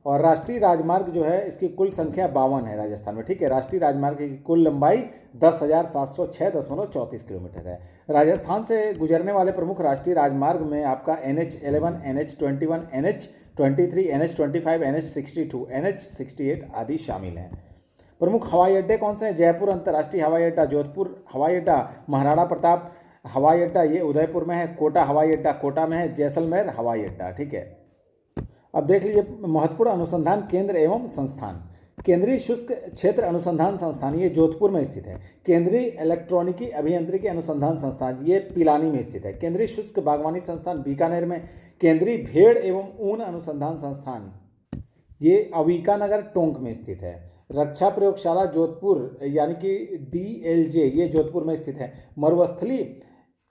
और राष्ट्रीय राजमार्ग जो है इसकी कुल संख्या 52 है राजस्थान में, ठीक है। राष्ट्रीय राजमार्ग की कुल लंबाई 10,706.34 किलोमीटर है। राजस्थान से गुजरने वाले प्रमुख राष्ट्रीय राजमार्ग में आपका NH11, NH21, NH23, NH25, NH62, NH68 आदि शामिल हैं। प्रमुख हवाई अड्डे कौन से हैं? जयपुर अंतर्राष्ट्रीय हवाई अड्डा, जोधपुर हवाई अड्डा, महाराणा प्रताप हवाई अड्डा ये उदयपुर में है, कोटा हवाई अड्डा कोटा में है, जैसलमेर हवाई अड्डा, ठीक है। अब देख लीजिए महत्वपूर्ण अनुसंधान केंद्र एवं संस्थान। केंद्रीय शुष्क क्षेत्र अनुसंधान संस्थान ये जोधपुर में स्थित है। केंद्रीय इलेक्ट्रॉनिकी अभियांत्रिकी अनुसंधान संस्थान ये पिलानी में स्थित है। केंद्रीय शुष्क बागवानी संस्थान बीकानेर में। केंद्रीय भेड़ एवं ऊन अनुसंधान संस्थान ये अविकानगर टोंक में स्थित है। रक्षा प्रयोगशाला जोधपुर यानी कि DLJ ये जोधपुर में स्थित है। मरुस्थली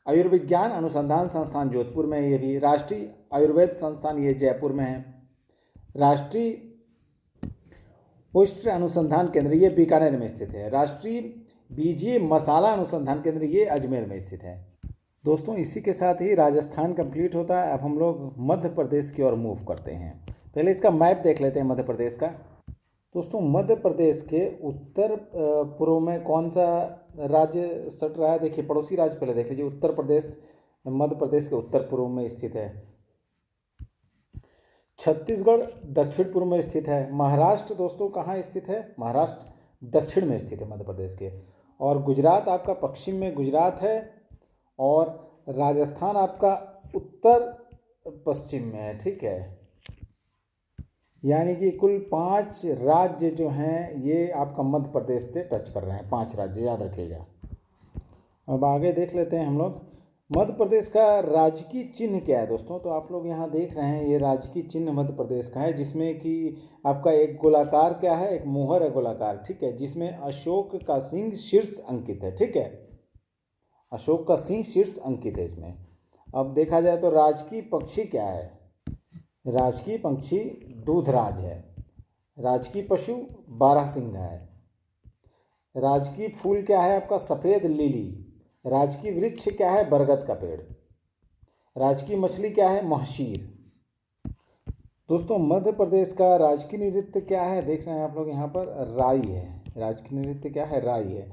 आयुर्विज्ञान अनुसंधान संस्थान जोधपुर में, ये भी। राष्ट्रीय आयुर्वेद संस्थान ये जयपुर में है। राष्ट्रीय उष्ण अनुसंधान केंद्र ये बीकानेर में स्थित है। राष्ट्रीय बीजीय मसाला अनुसंधान केंद्र ये अजमेर में स्थित है। दोस्तों इसी के साथ ही राजस्थान कंप्लीट होता है। अब हम लोग मध्य प्रदेश की ओर मूव करते हैं। पहले इसका मैप देख लेते हैं मध्य प्रदेश का। दोस्तों मध्य प्रदेश के उत्तर पूर्व में कौन सा राज्य सट रहा है? देखिए पड़ोसी राज्य पहले देख लीजिए। उत्तर प्रदेश मध्य प्रदेश के उत्तर पूर्व में स्थित है। छत्तीसगढ़ दक्षिण पूर्व में स्थित है। महाराष्ट्र दोस्तों कहाँ स्थित है? महाराष्ट्र दक्षिण में स्थित है मध्य प्रदेश के। और गुजरात आपका पश्चिम में गुजरात है। और राजस्थान आपका उत्तर पश्चिम में है, ठीक है। यानी कि कुल 5 राज्य जो हैं ये आपका मध्य प्रदेश से टच कर रहे हैं। 5 राज्य याद रखिएगा। अब आगे देख लेते हैं हम लोग मध्य प्रदेश का राजकीय चिन्ह क्या है दोस्तों। तो आप लोग यहाँ देख रहे हैं ये राजकीय चिन्ह मध्य प्रदेश का है, जिसमें कि आपका एक गोलाकार क्या है, एक मोहर है गोलाकार, ठीक है, जिसमें अशोक का सिंह शीर्ष अंकित है, ठीक है। अशोक का सिंह शीर्ष अंकित है इसमें। अब देखा जाए तो राजकीय पक्षी क्या है? राजकीय पक्षी दूधराज है। राजकीय पशु बारहसिंघा है। राजकीय फूल क्या है आपका? सफ़ेद लिली। राजकीय वृक्ष क्या है? बरगद का पेड़। राजकीय मछली क्या है? महशीर। दोस्तों मध्य प्रदेश का राजकीय नृत्य क्या है? देख रहे हैं आप लोग यहाँ पर, राई है। राजकीय नृत्य क्या है? राई है,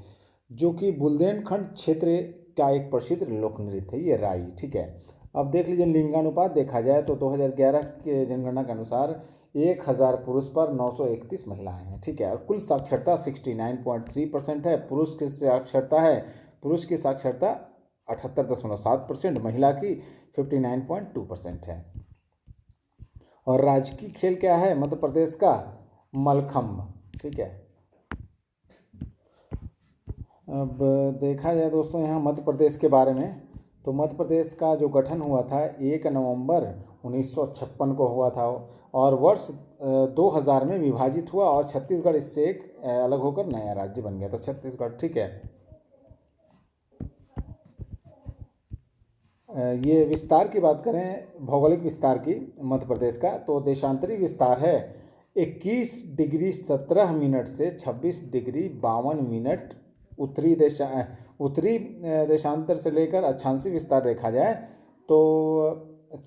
जो कि बुंदेलखंड क्षेत्र का एक प्रसिद्ध लोक नृत्य है ये राई, ठीक है। अब देख लीजिए लिंगानुपात देखा जाए तो 2011 के जनगणना के अनुसार 1000 पुरुष पर 931 महिलाएं हैं, ठीक है। और कुल साक्षरता 69.3% है। पुरुष की साक्षरता 78.7%, महिला की 59.2% है। और राजकीय खेल क्या है मध्य प्रदेश का? मलखम्ब, ठीक है। अब देखा जाए दोस्तों यहाँ मध्य प्रदेश के बारे में, तो मध्य प्रदेश का जो गठन हुआ था 1 नवंबर 1956 को हुआ था और वर्ष 2000 में विभाजित हुआ और छत्तीसगढ़ इससे एक अलग होकर नया राज्य बन गया था छत्तीसगढ़, ठीक है। ये विस्तार की बात करें, भौगोलिक विस्तार की मध्य प्रदेश का, तो देशांतरी विस्तार है 21 डिग्री 17 मिनट से 26 डिग्री 52 मिनट उत्तरी देशांतर से लेकर अक्षांशीय विस्तार देखा जाए तो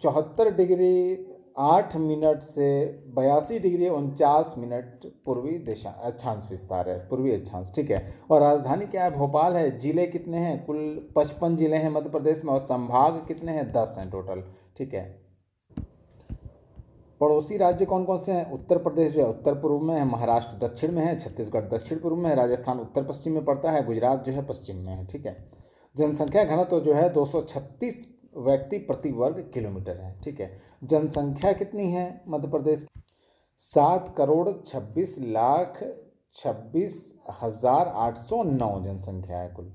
74 डिग्री 8 मिनट से 82 डिग्री 49 मिनट पूर्वी दिशा अक्षांश विस्तार है, पूर्वी अक्षांश, ठीक है। और राजधानी क्या है? भोपाल है। जिले कितने हैं? कुल 55 जिले हैं मध्य प्रदेश में, और संभाग कितने हैं? 10 हैं टोटल, ठीक है। पड़ोसी राज्य कौन कौन से हैं? उत्तर प्रदेश जो है उत्तर पूर्व में है, महाराष्ट्र दक्षिण में है, छत्तीसगढ़ दक्षिण पूर्व में है, राजस्थान उत्तर पश्चिम में पड़ता है, गुजरात जो है पश्चिम में है, ठीक है। जनसंख्या घनत्व जो है 236 व्यक्ति प्रति वर्ग किलोमीटर है, ठीक है। जनसंख्या कितनी है मध्य प्रदेश की? 7,26,26,809 जनसंख्या है कुल।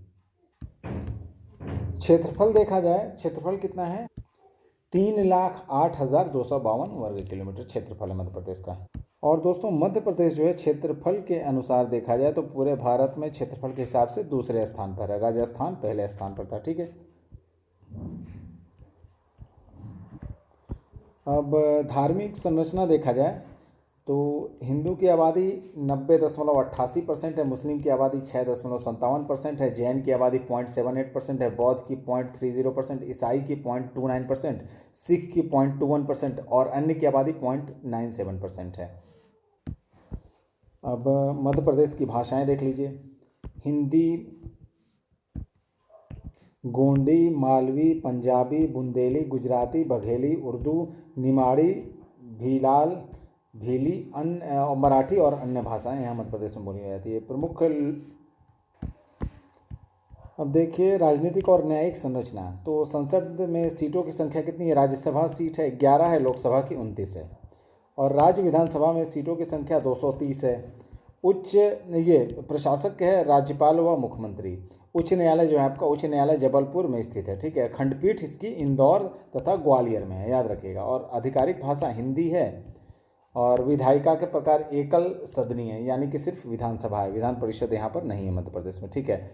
क्षेत्रफल देखा जाए, क्षेत्रफल कितना है? 3,08,252 वर्ग किलोमीटर क्षेत्रफल है मध्य प्रदेश का। और दोस्तों मध्य प्रदेश जो है क्षेत्रफल के अनुसार देखा जाए तो पूरे भारत में क्षेत्रफल के हिसाब से दूसरे स्थान पर है, राजस्थान पहले स्थान पर था, ठीक है। अब धार्मिक संरचना देखा जाए तो हिंदू की आबादी 90.88% है, मुस्लिम की आबादी 6.57% है, जैन की आबादी 0.78% है, बौद्ध की 0.30%, ईसाई की 0.29%, सिख की 0.21% और अन्य की आबादी 0.97% है। अब मध्य प्रदेश की भाषाएं देख लीजिए। हिंदी, गोंडी, मालवी, पंजाबी, बुंदेली, गुजराती, बघेली, उर्दू, निमाड़ी, भीली, अन्य और मराठी और अन्य भाषाएं यहाँ मध्य प्रदेश में बोली जाती है। प्रमुख अब देखिए राजनीतिक और न्यायिक संरचना। तो संसद में सीटों की संख्या कितनी है? राज्यसभा सीट है 11 है, लोकसभा की 29 है, और राज्य विधानसभा में सीटों की संख्या 230 है। उच्च ये प्रशासक है राज्यपाल व मुख्यमंत्री। उच्च न्यायालय जो है आपका, उच्च न्यायालय जबलपुर में स्थित है, ठीक है। खंडपीठ इसकी इंदौर तथा ग्वालियर में है, याद रखिएगा। और आधिकारिक भाषा हिंदी है, और विधायिका के प्रकार एकल सदनी है, यानी कि सिर्फ विधानसभा है, विधान परिषद यहाँ पर नहीं है मध्य प्रदेश में, ठीक है।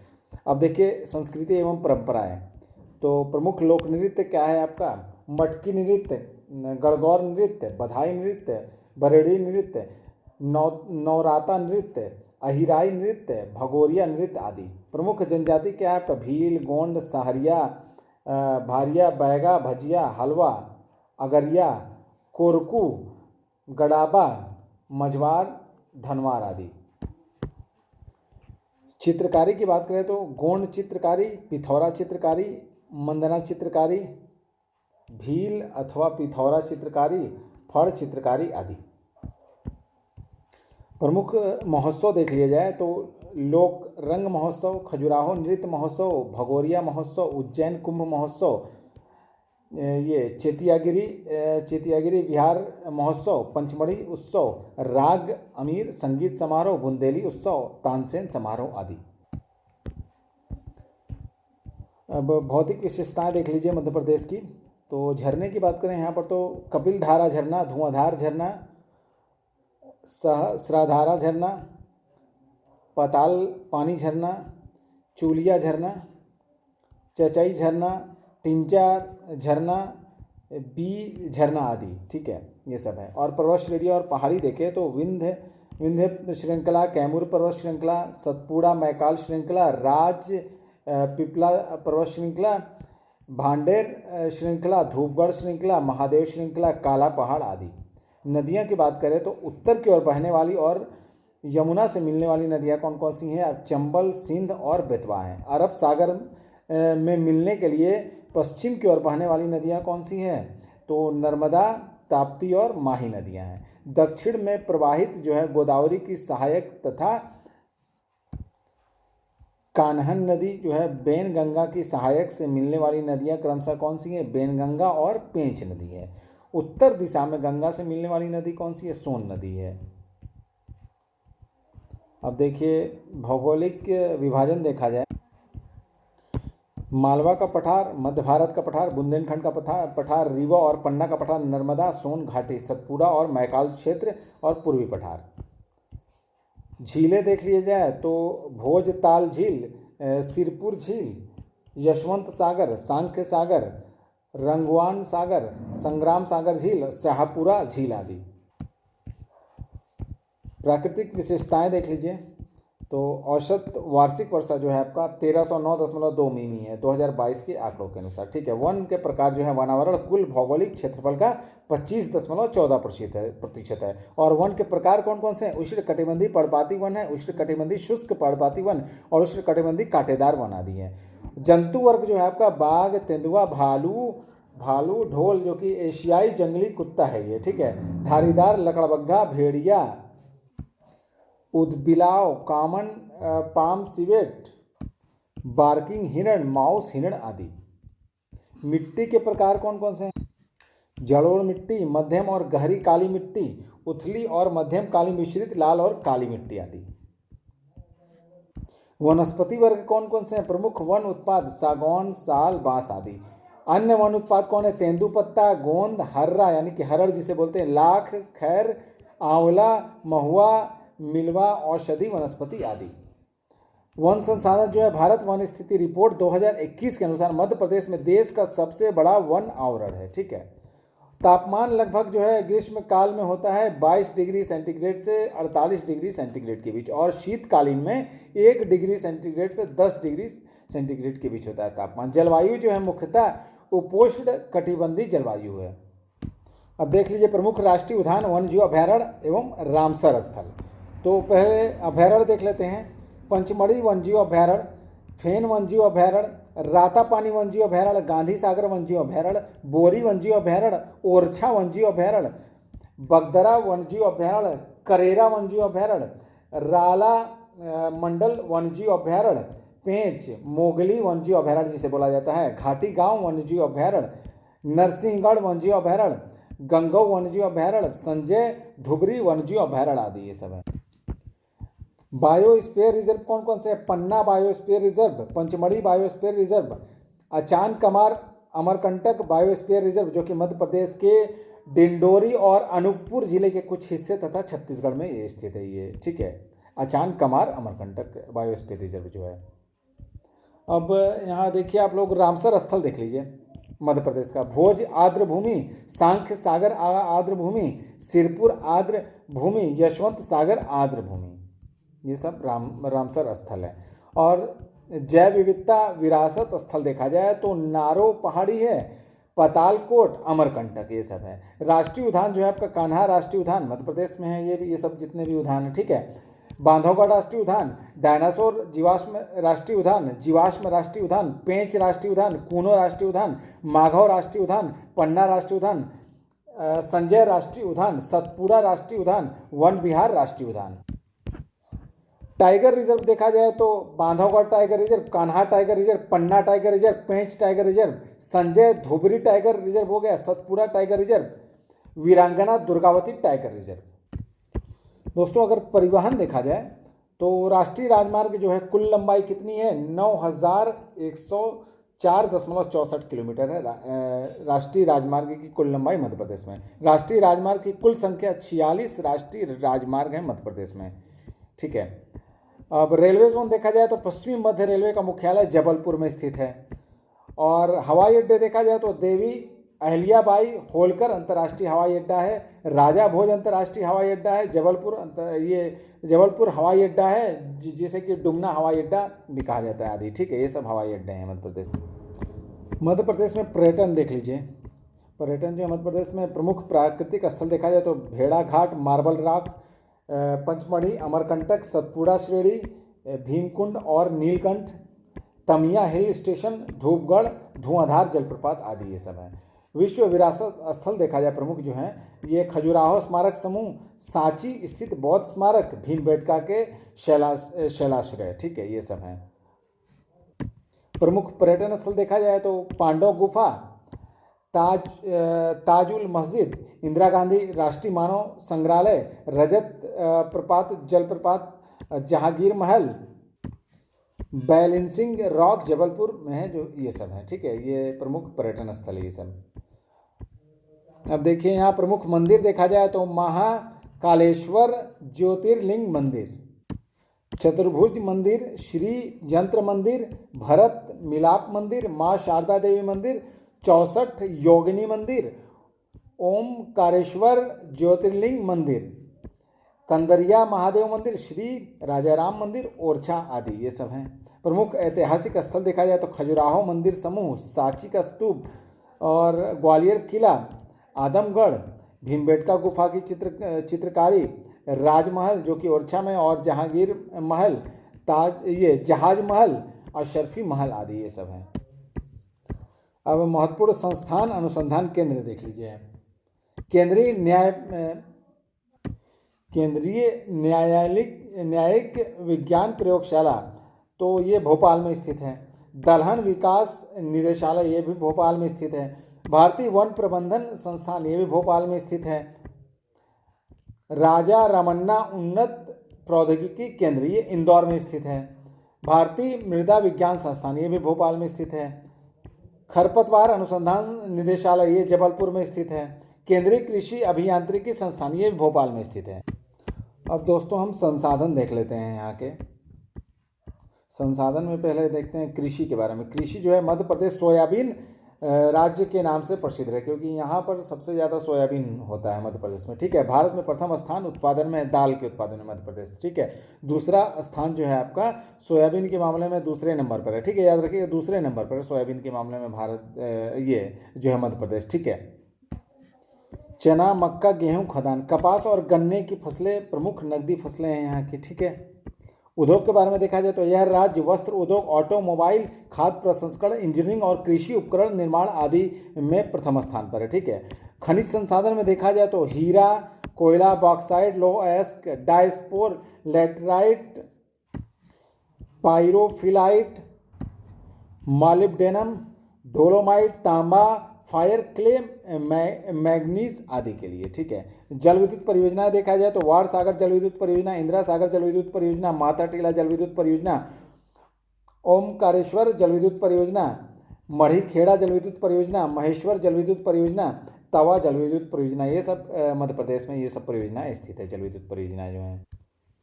अब देखिए संस्कृति एवं परंपराएं। तो प्रमुख लोक नृत्य क्या है आपका? मटकी नृत्य, गणगौर नृत्य, बधाई नृत्य, बरेड़ी नृत्य, नौराता नृत्य, अहिराई नृत्य, भगोरिया नृत्य आदि। प्रमुख जनजाति क्या है आपका? भील, गोंड, सहरिया, भारिया, बैगा, भजिया, हलवा, अगरिया, कोरकू, गड़ाबा, मझवार, धनवार आदि। चित्रकारी की बात करें तो गोंड चित्रकारी, पिथौरा चित्रकारी, मंदना चित्रकारी, भील अथवा पिथौरा चित्रकारी, फड़ चित्रकारी आदि। प्रमुख महोत्सव देख लिया जाए तो लोक रंग महोत्सव, खजुराहो नृत्य महोत्सव, भगोरिया महोत्सव, उज्जैन कुंभ महोत्सव, ये चेतियागिरी विहार महोत्सव, पंचमढ़ी उत्सव, राग अमीर संगीत समारोह, बुंदेली उत्सव, तानसेन समारोह आदि। अब भौतिक विशेषताएं देख लीजिए मध्य प्रदेश की। तो झरने की बात करें यहाँ पर तो कपिल धारा झरना, धुआंधार झरना, सहस्राधारा झरना, पाताल पानी झरना, चूलिया झरना, चचाई झरना, टिंचा झरना, बी झरना आदि, ठीक है, ये सब है। और पर्वत श्रेणी और पहाड़ी देखें तो विंध्य श्रृंखला, कैमूर पर्वत श्रृंखला, सतपुड़ा मैकाल श्रृंखला, राज पिपला पर्वत श्रृंखला, भांडेर श्रृंखला, धूपगढ़ श्रृंखला, महादेव श्रृंखला, काला पहाड़ आदि। नदियाँ की बात करें तो उत्तर की ओर बहने वाली और यमुना से मिलने वाली नदियाँ कौन कौन सी हैं? चंबल, सिंध और बेतवा हैं। अरब सागर में मिलने के लिए पश्चिम की ओर बहने वाली नदियाँ कौन सी हैं? तो नर्मदा, ताप्ती और माही नदियाँ हैं। दक्षिण में प्रवाहित जो है गोदावरी की सहायक तथा कान्हन नदी जो है बेनगंगा की सहायक से मिलने वाली नदियाँ क्रमशः कौन सी हैं? बेनगंगा और पेंच नदी है। उत्तर दिशा में गंगा से मिलने वाली नदी कौन सी है? सोन नदी है। अब देखिए भौगोलिक विभाजन देखा जाए, मालवा का पठार, मध्य भारत का पठार, बुंदेलखंड का पठार, रीवा और पन्ना का पठार, नर्मदा, सोन घाटी, सतपुड़ा और मैकाल क्षेत्र और पूर्वी पठार। झीलें देख लिया जाए तो भोजताल झील, सिरपुर झील, यशवंत सागर, सांख्य सागर, रंगवान सागर, संग्राम सागर झील, शाहपुरा झील आदि। प्राकृतिक विशेषताएं देख लीजिए। तो औसत वार्षिक वर्षा जो है आपका 1309.2 मिमी है 2022 के आंकड़ों के अनुसार। ठीक है। वन के प्रकार जो है वनावरण कुल भौगोलिक क्षेत्रफल का 25.14% है। और वन के प्रकार कौन कौन से हैं? उष्णकटिबंधीय पर्णपाती वन है, उष्णकटिबंधीय शुष्क पर्णपाती वन और उष्णकटिबंधीय कांटेदार वन आदि है। जंतु वर्ग जो है आपका बाघ, तेंदुआ, भालू, ढोल जो कि एशियाई जंगली कुत्ता है ये। ठीक है। धारीदार लकड़बग्घा, भेड़िया, उदबिलाव, कॉमन पाम सिवेट, बार्किंग हिरण, माउस हिरण आदि। मिट्टी के प्रकार कौन कौन से हैं? जलोढ़ मिट्टी, मध्यम और गहरी काली मिट्टी, उथली और मध्यम काली मिश्रित लाल और काली मिट्टी आदि। वनस्पति वर्ग कौन कौन से हैं? प्रमुख वन उत्पाद सागौन, साल, बांस आदि। अन्य वन उत्पाद कौन है? तेंदुपत्ता, गोंद, हर्रा यानी कि हरड़ जिसे बोलते हैं, लाख, खैर, आंवला, महुआ, मिलवा, औषधि वनस्पति आदि। वन संसाधन जो है भारत वन स्थिति रिपोर्ट 2021 के अनुसार मध्य प्रदेश में देश का सबसे बड़ा वन आवरण है। ठीक है। तापमान लगभग जो है ग्रीष्म काल में होता है 22 डिग्री सेंटीग्रेड से 48 डिग्री सेंटीग्रेड के बीच, और शीतकालीन में 1 डिग्री सेंटीग्रेड से 10 डिग्री सेंटीग्रेड के बीच होता है तापमान। जलवायु जो है मुख्यतः उपोष्ण कटिबंधीय जलवायु है। अब देख लीजिए प्रमुख राष्ट्रीय उद्यान, वन्यजीव अभयारण्य एवं रामसर स्थल। तो पहले अभयारण्य देख लेते हैं। पंचमढ़ी वन्यजीव अभयारण्य, फेन वन्यजीव अभयारण्य, रातापानी वन्यजीव अभयारण्य, गांधी सागर वन्यजीव अभयारण्य, बोरी वन्यजीव अभयारण्य, ओरछा वन्यजीव अभयारण्य, बगदरा वन्यजीव अभयारण्य, करेरा वन्यजीव अभयारण्य, राला मंडल वन्यजीव अभयारण्य, पेंच मोगली वन्यजीव अभयारण्य जिसे बोला जाता है, घाटी गांव वन्यजीव अभयारण्य, नरसिंहगढ़ वन्यजीव अभयारण्य, गंगोह वन्यजीव अभयारण्य, संजय धुबरी वन्यजीव अभयारण्य आदि ये सब है। बायोस्फीयर रिजर्व कौन कौन से हैं? Panna biosphere reserve, Pachmarhi biosphere reserve, Achanakmar Amarkantak biosphere reserve जो कि मध्य प्रदेश के डिंडोरी और अनूपपुर जिले के कुछ हिस्से तथा छत्तीसगढ़ में ये स्थित है ये। ठीक है। अचान कमार अमरकंटक बायोस्फीयर रिजर्व जो है। अब यहाँ देखिए आप लोग रामसर स्थल देख लीजिए मध्य प्रदेश का। भोज आर्द्र भूमि, सांख्य सागर आर्द्र भूमि, सिरपुर आर्द्र भूमि, यशवंत सागर आर्द्र भूमि, ये सब रामसर स्थल है। और जैव विविधता विरासत स्थल देखा जाए तो नारो पहाड़ी है, पतालकोट, अमरकंटक ये सब है। राष्ट्रीय उद्यान जो है आपका कान्हा राष्ट्रीय उद्यान मध्य प्रदेश में है। ये सब जितने भी उद्यान है। ठीक है। बांधवगढ़ राष्ट्रीय उद्यान, डायनासोर जीवाश्म राष्ट्रीय उद्यान, जीवाश्म राष्ट्रीय उद्यान, पेंच राष्ट्रीय उद्यान, कूनो राष्ट्रीय उद्यान, माघव राष्ट्रीय उद्यान, पन्ना राष्ट्रीय उद्यान, संजय राष्ट्रीय उद्यान, सतपुड़ा राष्ट्रीय उद्यान, वन विहार राष्ट्रीय उद्यान। टाइगर रिजर्व देखा जाए तो Bandhavgarh tiger reserve, Kanha tiger reserve, Panna tiger reserve, Pench tiger reserve, Sanjay Dhubri tiger reserve हो गया, सतपुड़ा टाइगर रिजर्व, वीरांगना दुर्गावती टाइगर रिजर्व। दोस्तों अगर परिवहन देखा जाए तो राष्ट्रीय राजमार्ग जो है कुल लंबाई कितनी है? 9104.64 किलोमीटर है राष्ट्रीय राजमार्ग की कुल लंबाई मध्य प्रदेश में। राष्ट्रीय राजमार्ग की कुल संख्या 46 राष्ट्रीय राजमार्ग है मध्य प्रदेश में। ठीक है। अब रेलवे जोन देखा जाए तो पश्चिमी मध्य रेलवे का मुख्यालय जबलपुर में स्थित है। और हवाई अड्डे देखा जाए तो देवी अहिल्याबाई होलकर अंतर्राष्ट्रीय हवाई अड्डा है, राजा भोज अंतर्राष्ट्रीय हवाई अड्डा है, जबलपुर हवाई अड्डा है जिसे कि डुमना हवाई अड्डा भी कहा जाता है आदि। ठीक है। ये सब हवाई अड्डे हैं मध्य प्रदेश में। मध्य प्रदेश में पर्यटन देख लीजिए। पर्यटन जो है मध्य प्रदेश में प्रमुख प्राकृतिक स्थल देखा जाए तो भेड़ा घाट, मार्बल रॉक, पंचमढ़ी, अमरकंटक, सतपुड़ा श्रेणी, भीमकुंड और नीलकंठ, तमिया हिल स्टेशन, धूपगढ़, धुआंधार जलप्रपात आदि ये सब है। विश्व विरासत स्थल देखा जाए प्रमुख जो हैं ये खजुराहो स्मारक समूह, सांची स्थित बौद्ध स्मारक, भीमबेटका के शैलाश्रय। ठीक है। ये सब हैं प्रमुख पर्यटन स्थल देखा जाए तो पांडव गुफा, ताजुल मस्जिद, इंदिरा गांधी राष्ट्रीय मानव संग्रहालय, रजत प्रपात जलप्रपात, जहांगीर महल, बैलेंसिंग रॉक जबलपुर में है जो ये सब है। ठीक है। ये प्रमुख पर्यटन स्थल है ये सब। अब देखिए यहाँ प्रमुख मंदिर देखा जाए तो महाकालेश्वर ज्योतिर्लिंग मंदिर, चतुर्भुज मंदिर, श्री यंत्र मंदिर, भरत मिलाप मंदिर, माँ शारदा देवी मंदिर, 64 योगिनी मंदिर, ओमकारेश्वर ज्योतिर्लिंग मंदिर, कंदरिया महादेव मंदिर, श्री राजाराम मंदिर, ओरछा आदि ये सब हैं। प्रमुख ऐतिहासिक स्थल देखा जाए तो खजुराहो मंदिर समूह, सांची का स्तूप और ग्वालियर किला, आदमगढ़, भीमबेटका गुफा की चित्रकारी, राजमहल जो कि ओरछा में, और जहांगीर महल, ये जहाज महल, अशरफी महल आदि ये सब हैं। अब महत्वपूर्ण संस्थान अनुसंधान केंद्र देख लीजिए आप। केंद्रीय न्यायिक विज्ञान प्रयोगशाला तो ये भोपाल में स्थित है। दलहन विकास निदेशालय ये भी भोपाल में स्थित है। भारतीय वन प्रबंधन संस्थान ये भी भोपाल में स्थित है। राजा रमन्ना उन्नत प्रौद्योगिकी केंद्र ये इंदौर में स्थित है। भारतीय मृदा विज्ञान संस्थान ये भी भोपाल में स्थित है। खरपतवार अनुसंधान निदेशालय ये जबलपुर में स्थित है। केंद्रीय कृषि अभियांत्रिकी संस्थान ये भी भोपाल में स्थित है। अब दोस्तों हम संसाधन देख लेते हैं यहाँ के। संसाधन में पहले देखते हैं कृषि के बारे में। कृषि जो है मध्य प्रदेश सोयाबीन राज्य के नाम से प्रसिद्ध है, क्योंकि यहाँ पर सबसे ज़्यादा सोयाबीन होता है मध्य प्रदेश में। ठीक है, भारत में प्रथम स्थान उत्पादन में है, दाल के उत्पादन में मध्य प्रदेश। ठीक है, दूसरा स्थान जो है आपका सोयाबीन के मामले में दूसरे नंबर पर है। ठीक है, याद रखिए दूसरे नंबर पर है सोयाबीन के मामले में भारत ये जो है मध्य प्रदेश। ठीक है, चना, मक्का, गेहूं, खदान, कपास और गन्ने की फसलें प्रमुख नकदी फसलें हैं यहाँ की। ठीक है, उद्योग के बारे में देखा जाए तो यह राज्य वस्त्र उद्योग, ऑटोमोबाइल, खाद्य प्रसंस्करण, इंजीनियरिंग और कृषि उपकरण निर्माण आदि में प्रथम स्थान पर है। ठीक है, खनिज संसाधन में देखा जाए तो हीरा, कोयला, बॉक्साइट, लौह अयस्क, डायस्पोर, लैटराइट, पायरोफिलाइट, मॉलिब्डेनम, डोलोमाइट, तांबा, फायर क्ले, मैग्नीज आदि के लिए। ठीक है, जल विद्युत परियोजनाएं देखा जाए तो वार सागर जल विद्युत परियोजना, इंदिरा सागर जल विद्युत परियोजना, माता टीला जल विद्युत परियोजना, ओमकारेश्वर जल विद्युत परियोजना, मढ़ी खेड़ा जल विद्युत परियोजना, महेश्वर जल विद्युत परियोजना, तवा जल विद्युत परियोजना, ये सब मध्य प्रदेश में ये सब परियोजनाएं स्थित है, जल विद्युत परियोजनाएं जो हैं।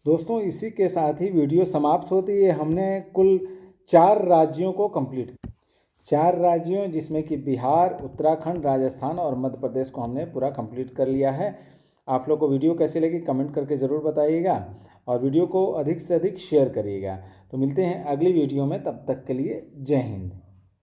दोस्तों इसी के साथ ही वीडियो समाप्त होती है। हमने कुल 4 राज्यों को कंप्लीट, 4 राज्यों जिसमें कि बिहार, उत्तराखंड, राजस्थान और मध्य प्रदेश को हमने पूरा कंप्लीट कर लिया है। आप लोग को वीडियो कैसी लगी कमेंट करके ज़रूर बताइएगा और वीडियो को अधिक से अधिक शेयर करिएगा। तो मिलते हैं अगली वीडियो में, तब तक के लिए जय हिंद।